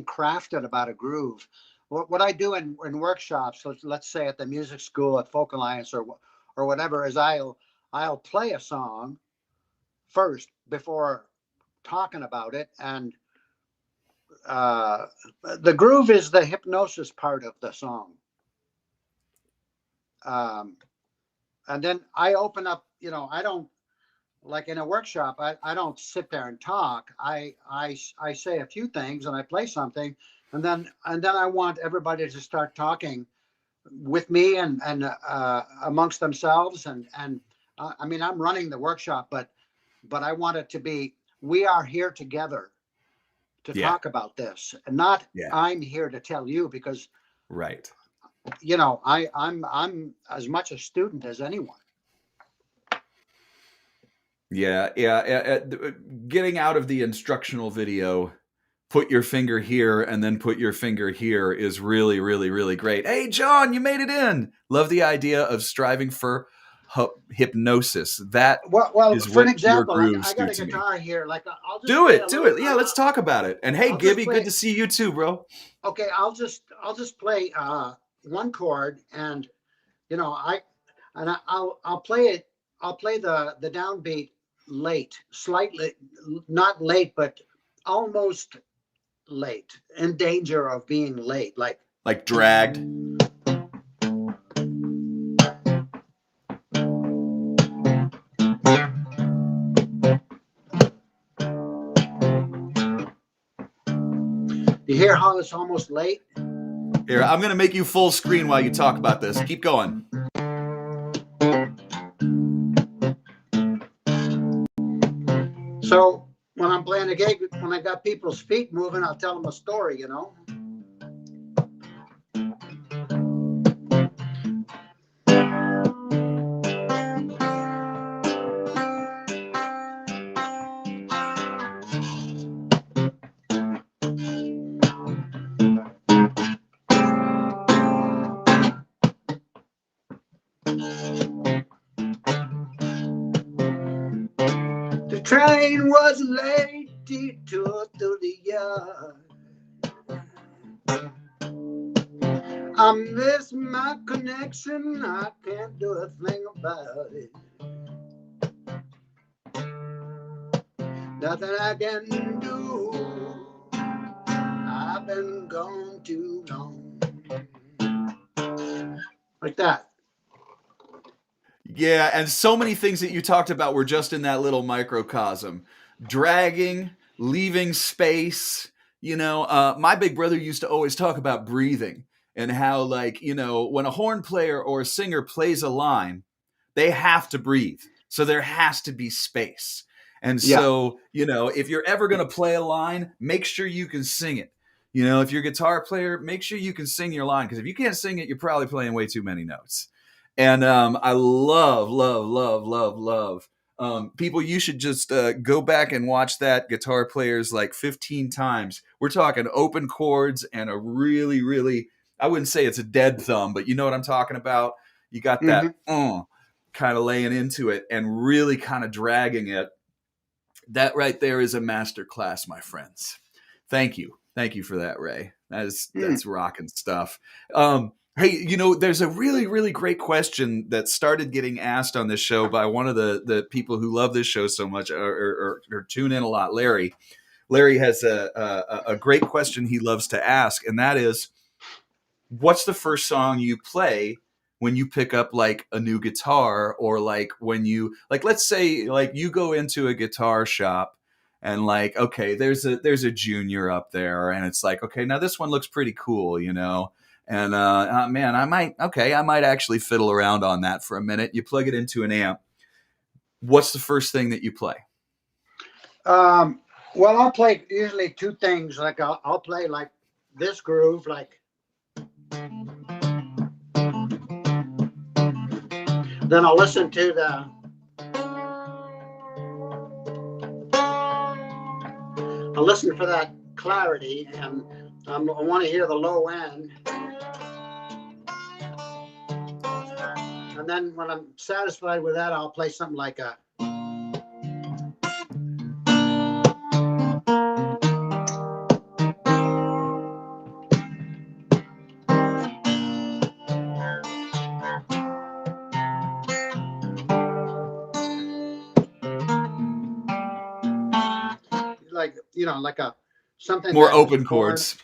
crafted about a groove. What I do in workshops, let's say at the music school, at Folk Alliance, or whatever, is I'll play a song first before talking about it, and the groove is the hypnosis part of the song. And then I open up, I don't, like in a workshop, I don't sit there and talk. I say a few things and I play something, and then I want everybody to start talking with me and amongst themselves. And I mean, I'm running the workshop, but I want it to be, we are here together to talk about this, and not I'm here to tell you, because right. I'm as much a student as anyone. Yeah. Getting out of the instructional video put your finger here and then put your finger here is really, really, really great. Hey, John, you made it in. Love the idea of striving for hypnosis. That Well, is for an what your example, I grooves do got a to me. guitar here. Like I'll just Do play it, a do little. it. Yeah, let's talk about it. And hey, I'll just Gibby, good play. to see you too, bro. Okay, I'll just play one chord, and you know I'll play it. I'll play the downbeat late, slightly, not late, but almost late, in danger of being late. Like dragged. You hear how it's almost late? Here, I'm going to make you full screen while you talk about this. Keep going. So when I'm playing a gig, when I got people's feet moving, I'll tell them a story, you know. The train was late, detour through the yard. I miss my connection, I can't do a thing about it. Nothing I can do, I've been gone too long. Like that. Yeah, and so many things that you talked about were just in that little microcosm. Dragging, leaving space. My big brother used to always talk about breathing and how, like, when a horn player or a singer plays a line, they have to breathe. So there has to be space. And Yeah. so, if you're ever going to play a line, make sure you can sing it. If you're a guitar player, make sure you can sing your line, because if you can't sing it, you're probably playing way too many notes. And I love, love, love, love, love. People, you should just go back and watch that Guitar Players like 15 times. We're talking open chords and a really, really, I wouldn't say it's a dead thumb, but you know what I'm talking about? You got that kind of laying into it and really kind of dragging it. That right there is a master class, my friends. Thank you. Thank you for that, Ray. That's rocking stuff. Hey, there's a really, really great question that started getting asked on this show by one of the people who love this show so much or tune in a lot, Larry. Larry has a great question he loves to ask, and that is, what's the first song you play when you pick up like a new guitar, or like when you, like, let's say like you go into a guitar shop and like, okay, there's a junior up there and it's like, okay, now this one looks pretty cool, and man, I might actually fiddle around on that for a minute. You plug it into an amp. What's the first thing that you play? Well, I'll play usually two things. Like I'll play like this groove, like. Then I'll listen to I'll listen for that clarity, and I want to hear the low end. And then when I'm satisfied with that, I'll play something like a. Like a something More that open is born, chords.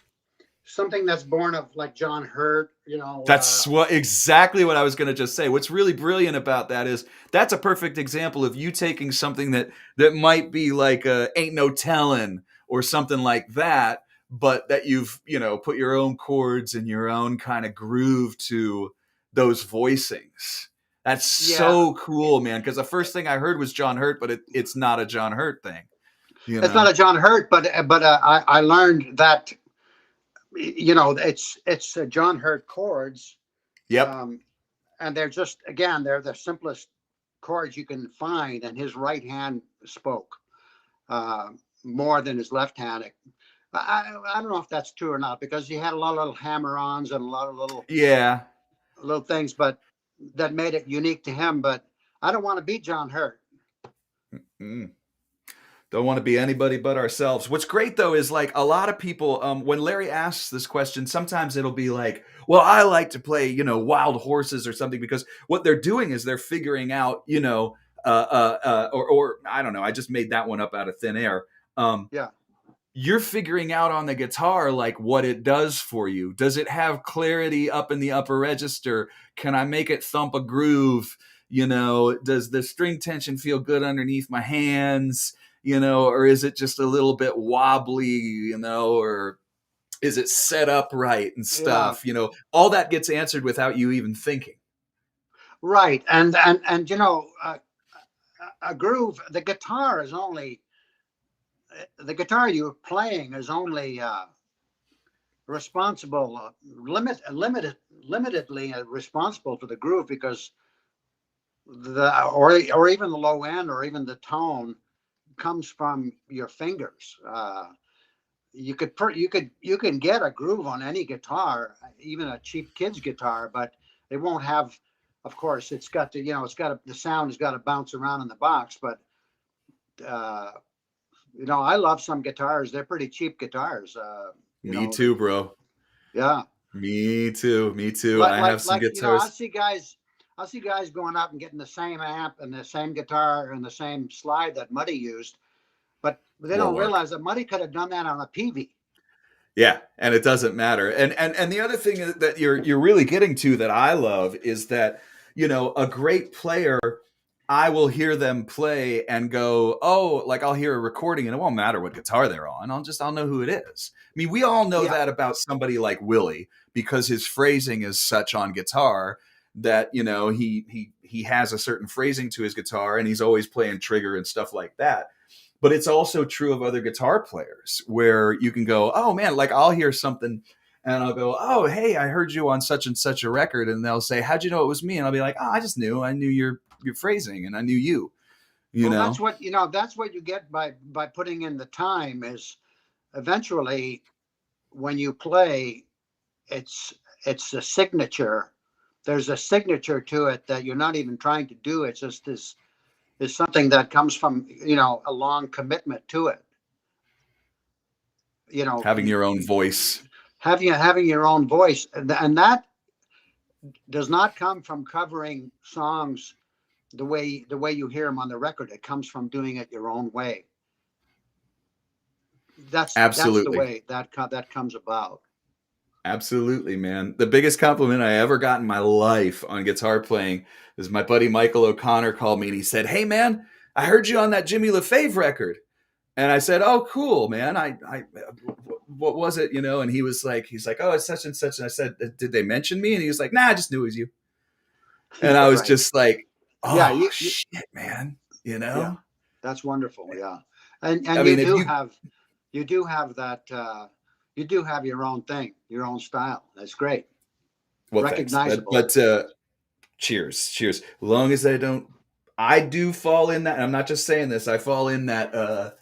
something that's born of like John Hurt, That's exactly what I was going to just say. What's really brilliant about that is that's a perfect example of you taking something that might be like Ain't No Tellin' or something like that, but that you've, put your own chords and your own kind of groove to those voicings. That's so cool, man, because the first thing I heard was John Hurt, but it's not a John Hurt thing. It's not a John Hurt, but I learned that it's John Hurt chords. Yep. And they're just, again, they're the simplest chords you can find, and his right hand spoke more than his left hand. I don't know if that's true or not, because he had a lot of little hammer-ons and a lot of Yeah. little things, but that made it unique to him. But I don't want to beat John Hurt. Mm. Don't want to be anybody but ourselves. What's great though is like a lot of people, when Larry asks this question, sometimes it'll be like, well, I like to play, wild horses or something, because what they're doing is they're figuring out, or I don't know, I just made that one up out of thin air. Yeah. You're figuring out on the guitar like what it does for you. Does it have clarity up in the upper register? Can I make it thump a groove? Does the string tension feel good underneath my hands? Or is it just a little bit wobbly, or is it set up right and Yeah. stuff? All that gets answered without you even thinking. Right. And a groove. The guitar you're playing is only responsible, limitedly responsible for the groove, because or even the low end or even the tone comes from your fingers. You can get a groove on any guitar, even a cheap kid's guitar, but it won't have. Of course, the sound has got to bounce around in the box. But uh, I love some guitars. They're pretty cheap guitars. Me too, bro. Yeah. Me too. Me too. Like I have like some like guitars. I see guys going out and getting the same amp and the same guitar and the same slide that Muddy used, but they Won't don't work. realize that Muddy could have done that on a PV. Yeah, and it doesn't matter. And the other thing that you're really getting to that I love is that, a great player, I will hear them play and go, oh, like I'll hear a recording and it won't matter what guitar they're on. I'll know who it is. I mean, we all know Yeah. that about somebody like Willie, because his phrasing is such on guitar that, he has a certain phrasing to his guitar and he's always playing trigger and stuff like that. But it's also true of other guitar players where you can go, oh man, like I'll hear something and I'll go, oh, hey, I heard you on such and such a record. And they'll say, how'd you know it was me? And I'll be like, oh, I knew your phrasing and I knew you, Well, that's what you get by putting in the time. Is eventually, when you play, it's a signature. There's a signature to it that you're not even trying to do. It's just this is something that comes from a long commitment to it. Having your own voice. Having your own voice, and that does not come from covering songs the way you hear them on the record. It comes from doing it your own way. That's the Absolutely. way that comes about. Absolutely, man. The biggest compliment I ever got in my life on guitar playing is my buddy Michael O'Connor called me and he said, hey man, I heard you on that Jimmy LaFave record. And I said, oh, cool, man. I what was it, And he's like, oh, it's such and such. And I said, did they mention me? And he was like, nah, I just knew it was you. And I was Right. just like, oh, Yeah, shit, man. yeah, that's wonderful. Yeah, and I you mean, if do you, have that. You do have your own thing, your own style. That's great. well, thanks. Recognizable. But cheers. As long as I do fall in that, and I'm not just saying this, I fall in that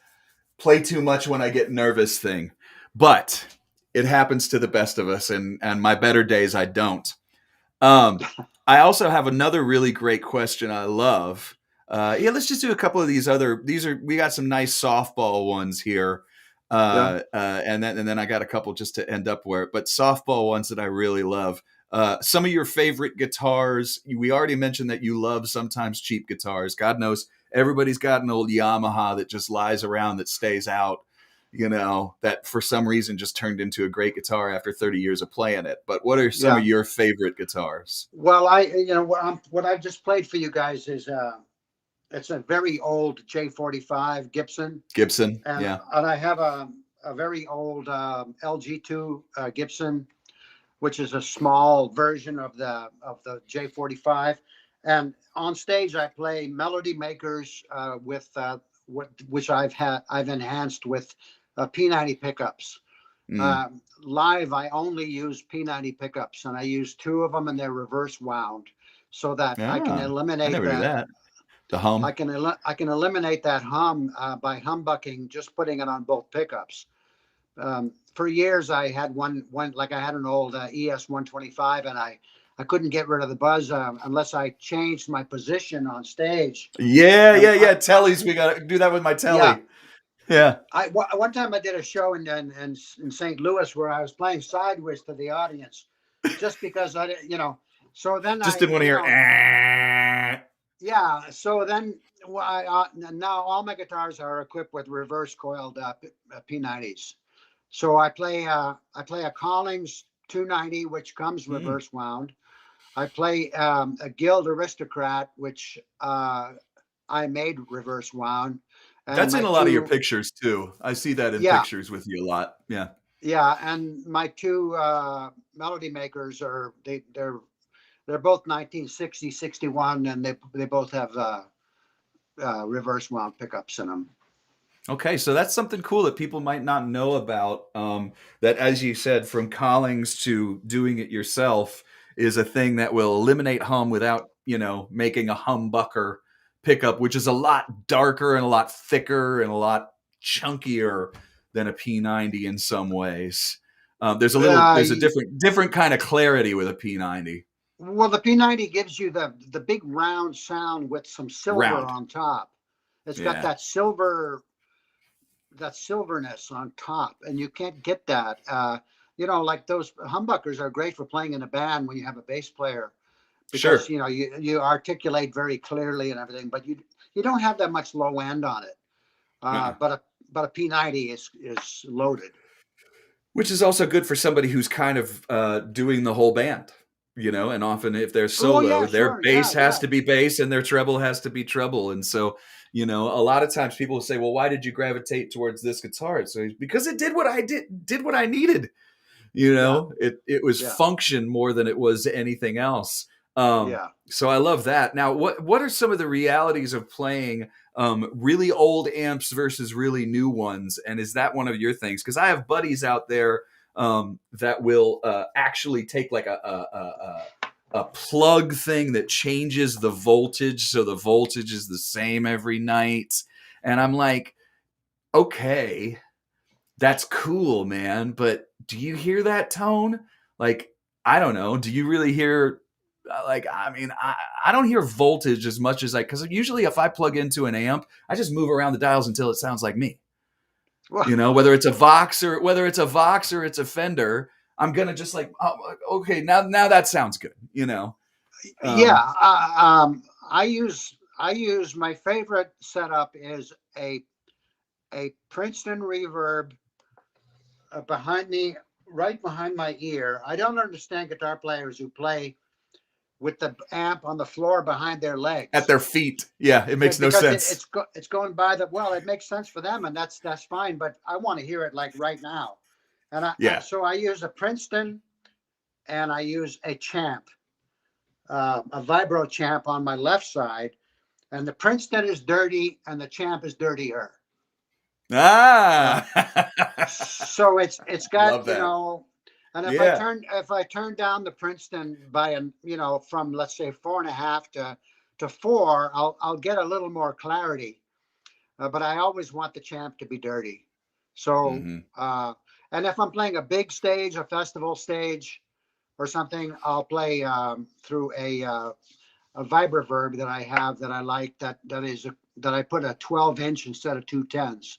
play too much when I get nervous thing. But it happens to the best of us, and my better days I don't. I also have another really great question I love. Let's just do a couple of we got some nice softball ones here. Yeah. And then I got a couple just to end up where, but softball ones that I really love. Some of your favorite guitars. We already mentioned that you love sometimes cheap guitars. God knows everybody's got an old Yamaha that just lies around that stays out, that for some reason just turned into a great guitar after 30 years of playing it. But what are some Yeah. of your favorite guitars? Well, what I've just played for you guys is it's a very old J45 Gibson. Gibson, And yeah. and I have a very old LG2 Gibson, which is a small version of the J45. And on stage, I play melody makers with which I've enhanced with P90 pickups. Live, I only use P90 pickups, and I use two of them, and they're reverse wound, so that I can I eliminate never knew that. The hum. I can eliminate that hum by humbucking, just putting it on both pickups. For years I had one like I had an old ES 125, and I couldn't get rid of the buzz unless I changed my position on stage. Yeah, And yeah, yeah. Tellies, we got to do that with my yeah, telly. Yeah. one time I did a show in St. Louis where I was playing sideways to the audience, just because I didn't, So then Just didn't want to hear. yeah. So then now all my guitars are equipped with reverse coiled P90s. So I play a Collings 290, which comes reverse wound. I play a Guild Aristocrat, which I made reverse wound. And That's in my a lot of your pictures too. I see that in yeah, pictures with you a lot. Yeah. yeah, and my two melody makers they're both 1960, 61, and they both have reverse wound pickups in them. Okay, so that's something cool that people might not know about. That, as you said, from Collings to doing it yourself is a thing that will eliminate hum without, making a humbucker pickup, which is a lot darker and a lot thicker and a lot chunkier than a P90 in some ways. There's a different kind of clarity with a P90. Well, the P90 gives you the big round sound with some silver Round. on top. It's got Yeah. that silverness on top, and you can't get that. Like those humbuckers are great for playing in a band when you have a bass player, because Sure. you articulate very clearly and everything, but you don't have that much low end on it. But a P90 is loaded. Which is also good for somebody who's kind of doing the whole band, and often if they're Oh solo, yeah, their sure, bass has yeah. to be bass and their treble has to be treble. And so, a lot of times people will say, well, why did you gravitate towards this guitar? So because it did what I needed. Yeah, It was yeah, function more than it was anything else. yeah. So I love that. Now, what are some of the realities of playing really old amps versus really new ones? And is that one of your things? Because I have buddies out there that will actually take like a plug thing that changes the voltage, so the voltage is the same every night. And I'm like, okay, that's cool, man. But do you hear that tone? Like, I don't know. Do you really hear? I don't hear voltage as much as because usually if I plug into an amp, I just move around the dials until it sounds like me. Well, Whether it's a Vox or it's a Fender, I'm gonna just like, oh, okay, now that sounds good. yeah. I use my favorite setup is a Princeton reverb right behind my ear. I don't understand guitar players who play with the amp on the floor behind their At legs. their feet. Yeah, it makes no Because sense. it's going by well, it makes sense for them, and that's fine. But I want to hear it like right now, and Yeah. so I use a Princeton, and I use a Champ, a Vibro Champ on my left side, and the Princeton is dirty, and the Champ is dirtier. Ah. So it's got Love that. and Yeah. if I turn down the Princeton by from, let's say, 4.5 to 4, I'll get a little more clarity. But I always want the Champ to be dirty. So and if I'm playing a big stage, a festival stage or something, I'll play through a vibroverb that I have that I like, that I put a 12-inch instead of 210s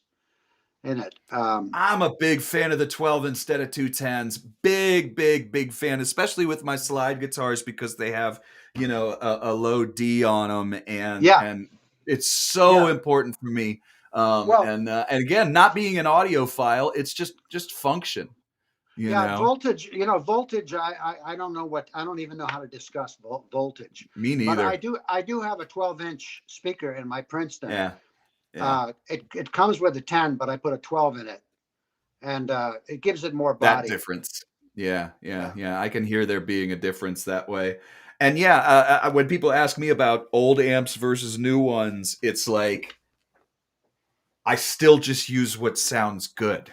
in it. I'm a big fan of the 12 instead of 210s. Big fan, especially with my slide guitars because they have, a low D on them, Yeah, and it's so yeah. important for me. Well, And again, not being an audiophile, it's just function. yeah, voltage. Voltage. I don't know I don't even know how to discuss voltage. Me But neither. I do have a 12-inch speaker in my Princeton. Yeah. It comes with a 10, but I put a 12 in it, and it gives it more body. That difference. Yeah. I can hear there being a difference that way. And when people ask me about old amps versus new ones, it's like I still just use what sounds good.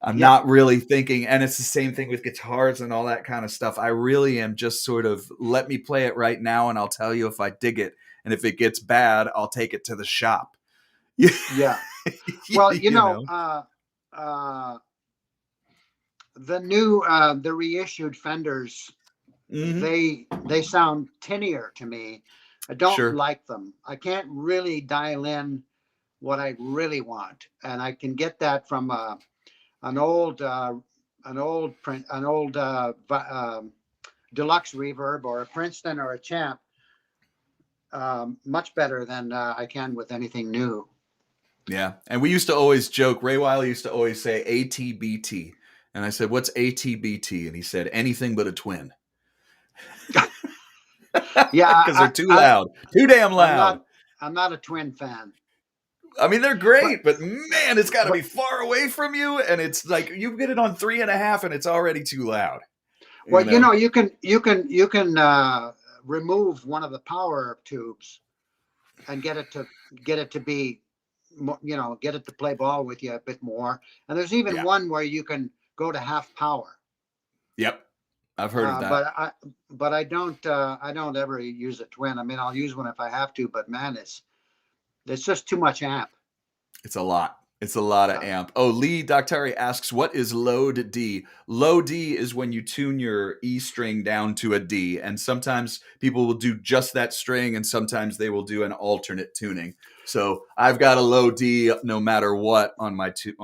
I'm not really thinking, and it's the same thing with guitars and all that kind of stuff. I really am just sort of, let me play it right now and I'll tell you if I dig it. And if it gets bad, I'll take it to the shop. Yeah. Well, You know? the reissued Fenders, Hmm. they sound tinnier to me. I don't Sure. like them. I can't really dial in what I really want, and I can get that from an old print, an old deluxe reverb or a Princeton or a Champ, much better than I can with anything new. Yeah. And we used to always joke, Ray Wiley used to always say ATBT. And I said, what's ATBT? And he said, anything but a twin. Yeah, Because they're too loud. Too damn I'm loud. not I'm not a twin fan, I mean, they're but great, but man, it's got to be but far away from you. And it's like you get it on 3.5 and it's already too loud. well, You know? you can remove one of the power tubes and get it to be, get it to play ball with you a bit more. And there's even Yeah. one where you can go to half power. Yep. I've heard of Uh, that. but I but I don't ever use a twin. I mean, I'll use one if I have to, but man, it's just too much amp. It's a lot. It's a lot of Yeah, amp. Oh, Lee Doctari asks, what is low D? Low D is when you tune your E string down to a D. And sometimes people will do just that string, and sometimes they will do an alternate tuning. So I've got a low D no matter what on my two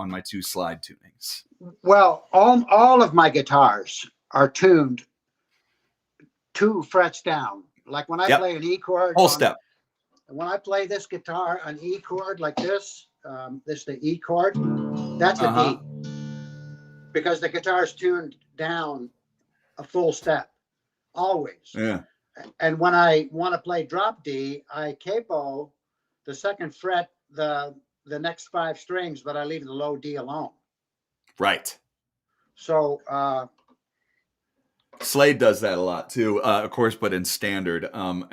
slide tunings. well, all of my guitars are tuned 2 frets down. Like when I Yep. play an E chord Whole on step. when I play this guitar, an E chord like this, this the E chord, that's a Uh-huh. D because the guitar is tuned down a full step always. Yeah. And when I want to play drop D, I capo the second fret, the next 5 strings, but I leave the low D alone. Right. So Slade does that a lot too, of course, but in standard. And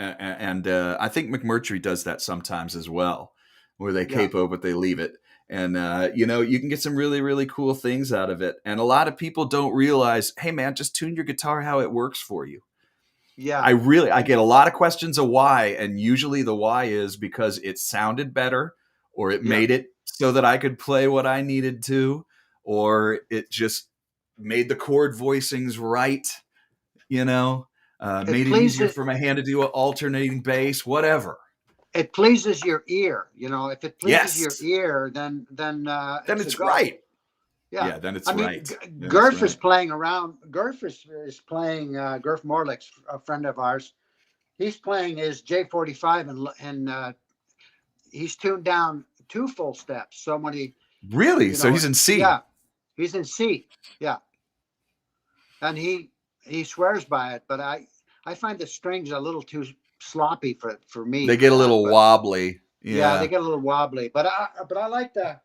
I think McMurtry does that sometimes as well, where they yeah, capo but they leave it. And you can get some really, really cool things out of it. And a lot of people don't realize, hey man, just tune your guitar how it works for you. yeah, I get a lot of questions of why, and usually the why is because it sounded better, or it yeah. made it so that I could play what I needed to, or it just made the chord voicings right. It Made it easier pleases for my hand to do an alternating bass, whatever. it pleases your ear. If it pleases your Yes. ear, then Then it's a it's go. right. Yeah. Yeah, then it's I mean, right. Then it's Gurf is right. playing around. Gurf is playing. Gurf Morlick's a friend of ours. He's playing his J45 and he's tuned down 2 full steps. So when he, Really? So he's in C. yeah, he's in C. Yeah, and he swears by it. But I find the strings a little too sloppy for me They for get a that. little But wobbly. yeah, they Yeah. get a little wobbly. But I like to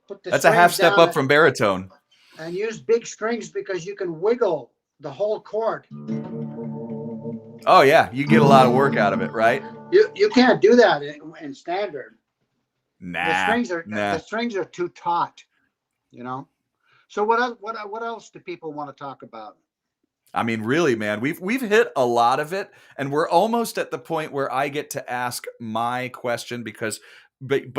put the That's a half strings step down up from baritone. and use big strings because you can wiggle the whole chord. Oh, yeah. You get a lot of work out of it, right? You can't do that in standard. The Nah. strings are the Nah. strings are too taut. You know. So what else do people want to talk about? I mean, really, man, we've hit a lot of it, and we're almost at the point where I get to ask my question because, but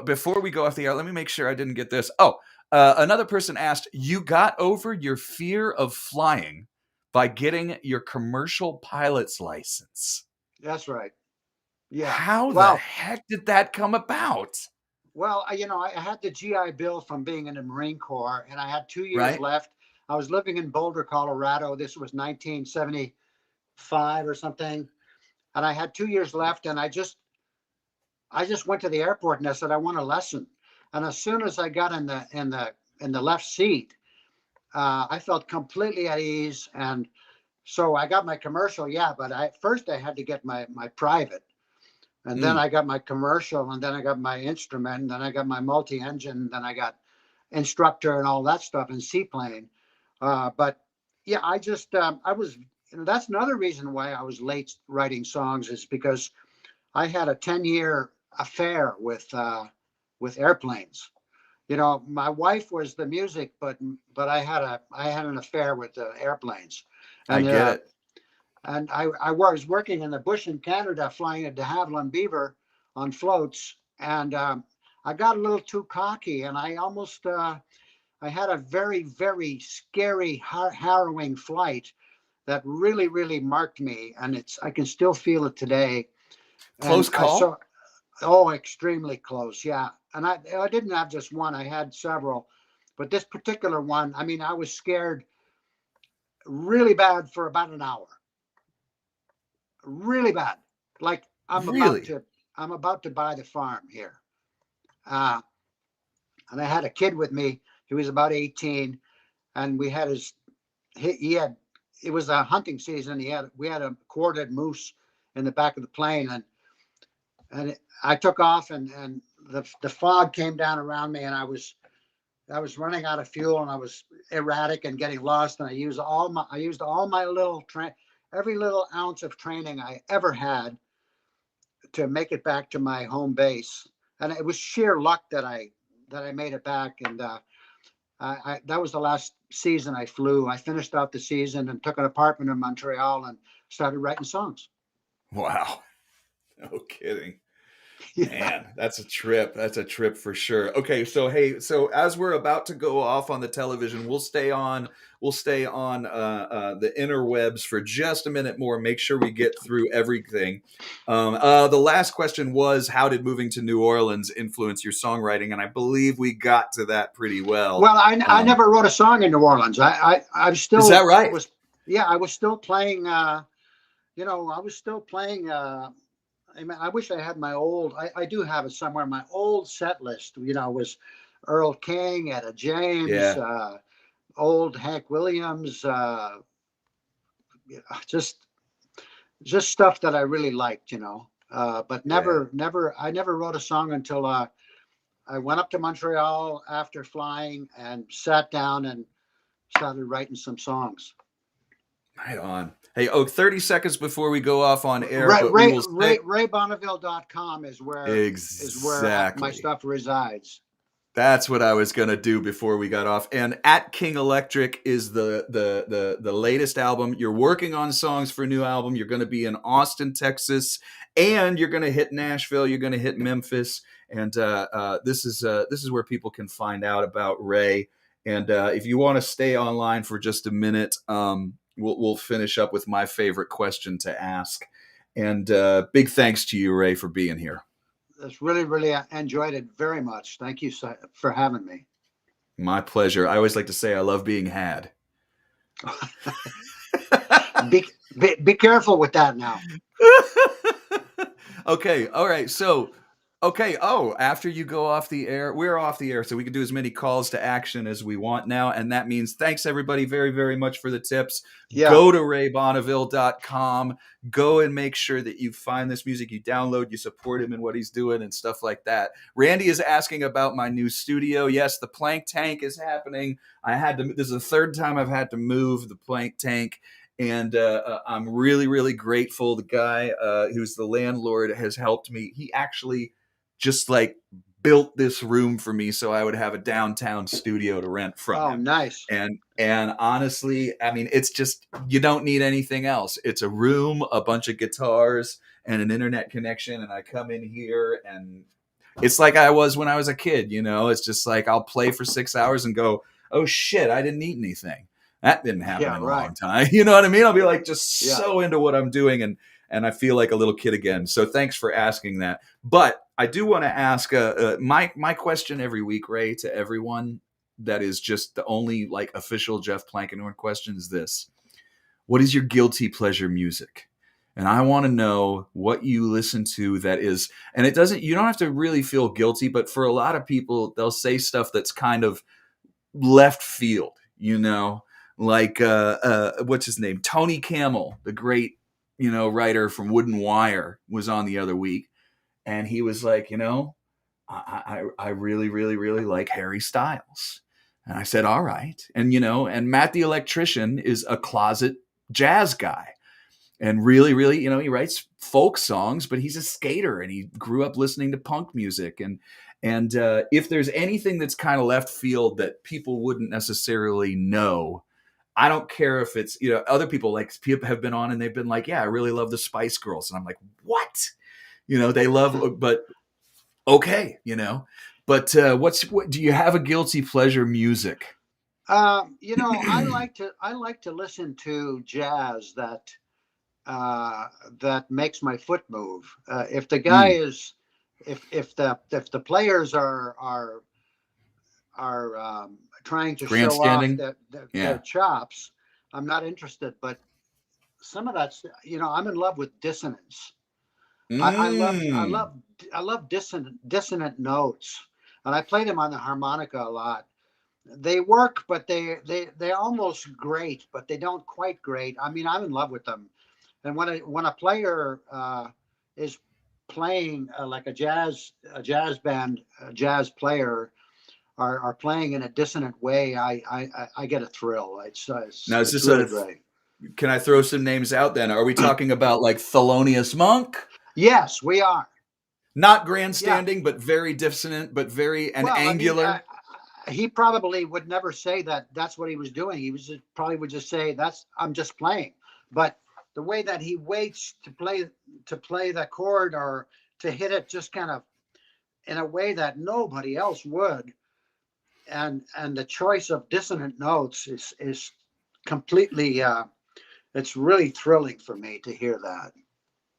before we go off the air, let me make sure I didn't get this. Oh, another person asked, you got over your fear of flying by getting your commercial pilot's license. That's right. Yeah. How the Well, heck did that come about? I had the GI Bill from being in the Marine Corps, and I had 2 years Right? left. I was living in Boulder, Colorado. This was 1975 or something, and I had 2 years left. And I just went to the airport and I said I want a lesson. And as soon as I got in the left seat, I felt completely at ease. And so I got my commercial, yeah. But first I had to get my private. And then Mm, I got my commercial, and then I got my instrument, and then I got my multi-engine, and then I got instructor and all that stuff in seaplane. But yeah, I was. That's another reason why I was late writing songs is because I had a 10-year affair with airplanes. My wife was the music, but I had an affair with airplanes, I and get it. I was working in the bush in Canada, flying a de Havilland Beaver on floats, and I got a little too cocky, and I almost I had a very, very scary, harrowing flight that really, really marked me, and I can still feel it today. And Close I call? saw, oh, extremely close, yeah. And I didn't have just one; I had several, but this particular one, I mean, I was scared really bad for about an hour, really bad. Like Really? I'm about to buy the farm here, uh, and I had a kid with me. He was about 18, and we had he had it was a hunting season. We had a quartered moose in the back of the plane, and I took off, and the fog came down around me, and I was running out of fuel, and I was erratic and getting lost, and I used all my every little ounce of training I ever had to make it back to my home base, and it was sheer luck that I made it back. And that was the last season I flew. I finished out the season and took an apartment in Montreal and started writing songs. Wow. No kidding. Yeah. Man, that's a trip. That's a trip for sure. Okay, so hey, so as we're about to go off on the television, we'll stay on the interwebs for just a minute more. Make sure we get through everything. The last question was, how did moving to New Orleans influence your songwriting? And I believe we got to that pretty well. Well, I never wrote a song in New Orleans. I Is that still right? yeah, I was still playing. I was still playing. I mean, I wish I had my old. I do have it somewhere. My old set list, was Earl King, Etta James, Yeah, old Hank Williams, just stuff that I really liked. But yeah. I never wrote a song until I went up to Montreal after flying and sat down and started writing some songs. Right on. Hey, 30 seconds before we go off on air, Ray but we Ray will Ray say RayBonneville.com is where my exactly. stuff resides. That's what I was gonna do before we got off. And at King Electric is the latest album. You're working on songs for a new album. You're gonna be in Austin, Texas, and you're gonna hit Nashville. You're gonna hit Memphis, and this is where people can find out about Ray. And if you want to stay online for just a minute, we'll finish up with my favorite question to ask. And big thanks to you, Ray, for being here. That's really, really enjoyed it very much. Thank you for having me. My pleasure. I always like to say I love being had. Be careful with that now. Okay. All right. So, okay. Oh, after you go off the air, we're off the air, so we can do as many calls to action as we want now. And that means thanks everybody very, very much for the tips. Yeah. Go to raybonneville.com. Go and make sure that you find this music, you download, you support him in what he's doing and stuff like that. Randy is asking about my new studio. Yes, the plank tank is happening. This is the third time I've had to move the plank tank. And I'm really, really grateful. The guy who's the landlord has helped me. He actually just like built this room for me so I would have a downtown studio to rent from him. Nice. And honestly, I mean, it's just, you don't need anything else. It's a room, a bunch of guitars, and an internet connection. And I come in here and it's like I was when I was a kid, It's just like I'll play for 6 hours and go, oh shit, I didn't eat anything. That didn't happen in a long time. You know what I mean? I'll be like just so into what I'm doing, and I feel like a little kid again. So thanks for asking that. But I do want to ask my question every week, Ray, to everyone that is just the only like official Jeff Plankenhorn question is this: what is your guilty pleasure music? And I want to know what you listen to that is, and you don't have to really feel guilty, but for a lot of people, they'll say stuff that's kind of left field, like what's his name, Tony Camel, the great writer from Wooden Wire, was on the other week, and he was like, I really, really, really like Harry Styles. And I said, all right. And Matt the Electrician is a closet jazz guy, and really, really, he writes folk songs, but he's a skater and he grew up listening to punk music. And if there's anything that's kind of left field that people wouldn't necessarily know, I don't care if it's, other people have been on and they've been like, yeah, I really love the Spice Girls. And I'm like, what? They love, but okay, But what do you have a guilty pleasure music? I like to listen to jazz that makes my foot move. If the guy Mm, is, if the players are trying to show off grandstanding? their Yeah. chops, I'm not interested. But some of that's, I'm in love with dissonance. I, I love I Mm. love I love dissonant notes, and I play them on the harmonica a lot. They work, but they're almost great, but they don't quite great. I mean, I'm in love with them. And when a player is playing like a jazz band, a jazz player are playing in a dissonant way, I get a thrill. Now, is It's this really great. can I throw some names out then? Are we talking about like Thelonious Monk? Yes, we are. Not Yeah. grandstanding, but very dissonant, but very and Well, I mean, angular. he probably would never say that that's what he was doing. Probably would just say that's I'm just playing. But the way that he waits to play the chord or to hit it just kind of in a way that nobody else would, and the choice of dissonant notes is completely it's really thrilling for me to hear that.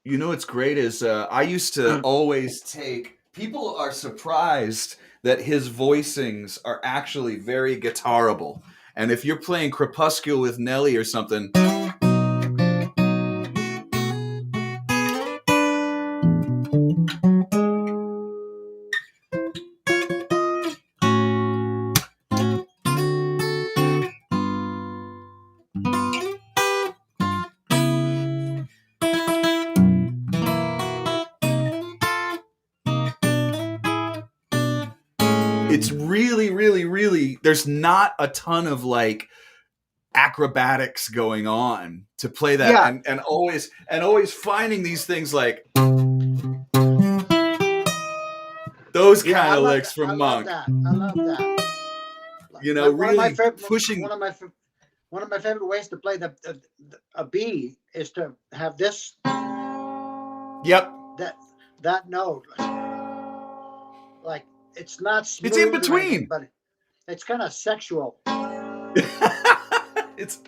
You know what's great is I used to always take. People are surprised that his voicings are actually very guitarable. And if you're playing Crepuscule with Nelly or something, it's really, really, really. There's not a ton of like acrobatics going on to play that, Yeah, and always finding these things like those yeah, kind I of love licks that. from Monk. I love that. Like Really pushing. one of my favorite ways to play a B is to have this Yep, that that note. Like it's not it's in smooth or anything, between. but it's kind of sexual. It's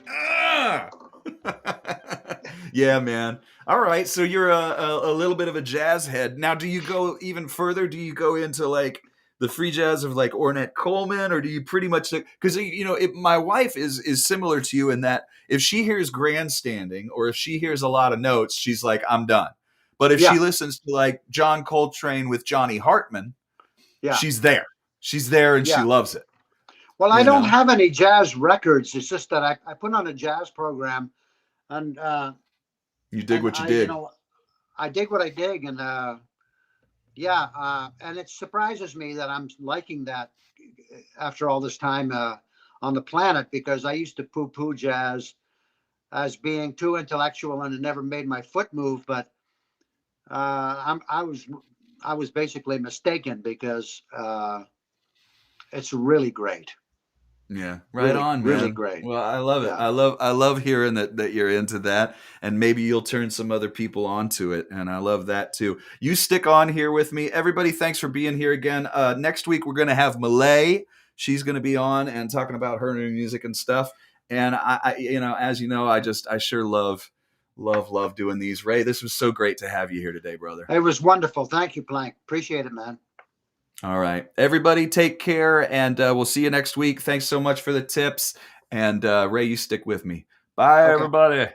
yeah, man. All right, so you're a little bit of a jazz head. Now, do you go even further? Do you go into like the free jazz of like Ornette Coleman, or do you pretty much because my wife is similar to you in that if she hears grandstanding or if she hears a lot of notes, she's like, I'm done. But if she Yeah, listens to like John Coltrane with Johnny Hartman, yeah, she's there. She's there and she yeah. loves it. Well, I You don't know, have any jazz records. It's just that I put on a jazz program, and you dig what you dig. I dig what I dig, and yeah, and it surprises me that I'm liking that after all this time on the planet, because I used to poo-poo jazz as being too intellectual and it never made my foot move. But I was basically mistaken because it's really great, Yeah, right on, really man. great. Well, I love it. Yeah. I love hearing that you're into that, and maybe you'll turn some other people onto it, and I love that too. You stick on here with me, everybody. Thanks for being here again. Next week we're gonna have Malay. She's gonna be on and talking about her new music and stuff. And as you know, I sure love doing these. Ray, this was so great to have you here today, brother. It was wonderful. Thank you, Plank. Appreciate it, man. All right. Everybody take care, and we'll see you next week. Thanks so much for the tips. And Ray, you stick with me. Bye, Okay. everybody.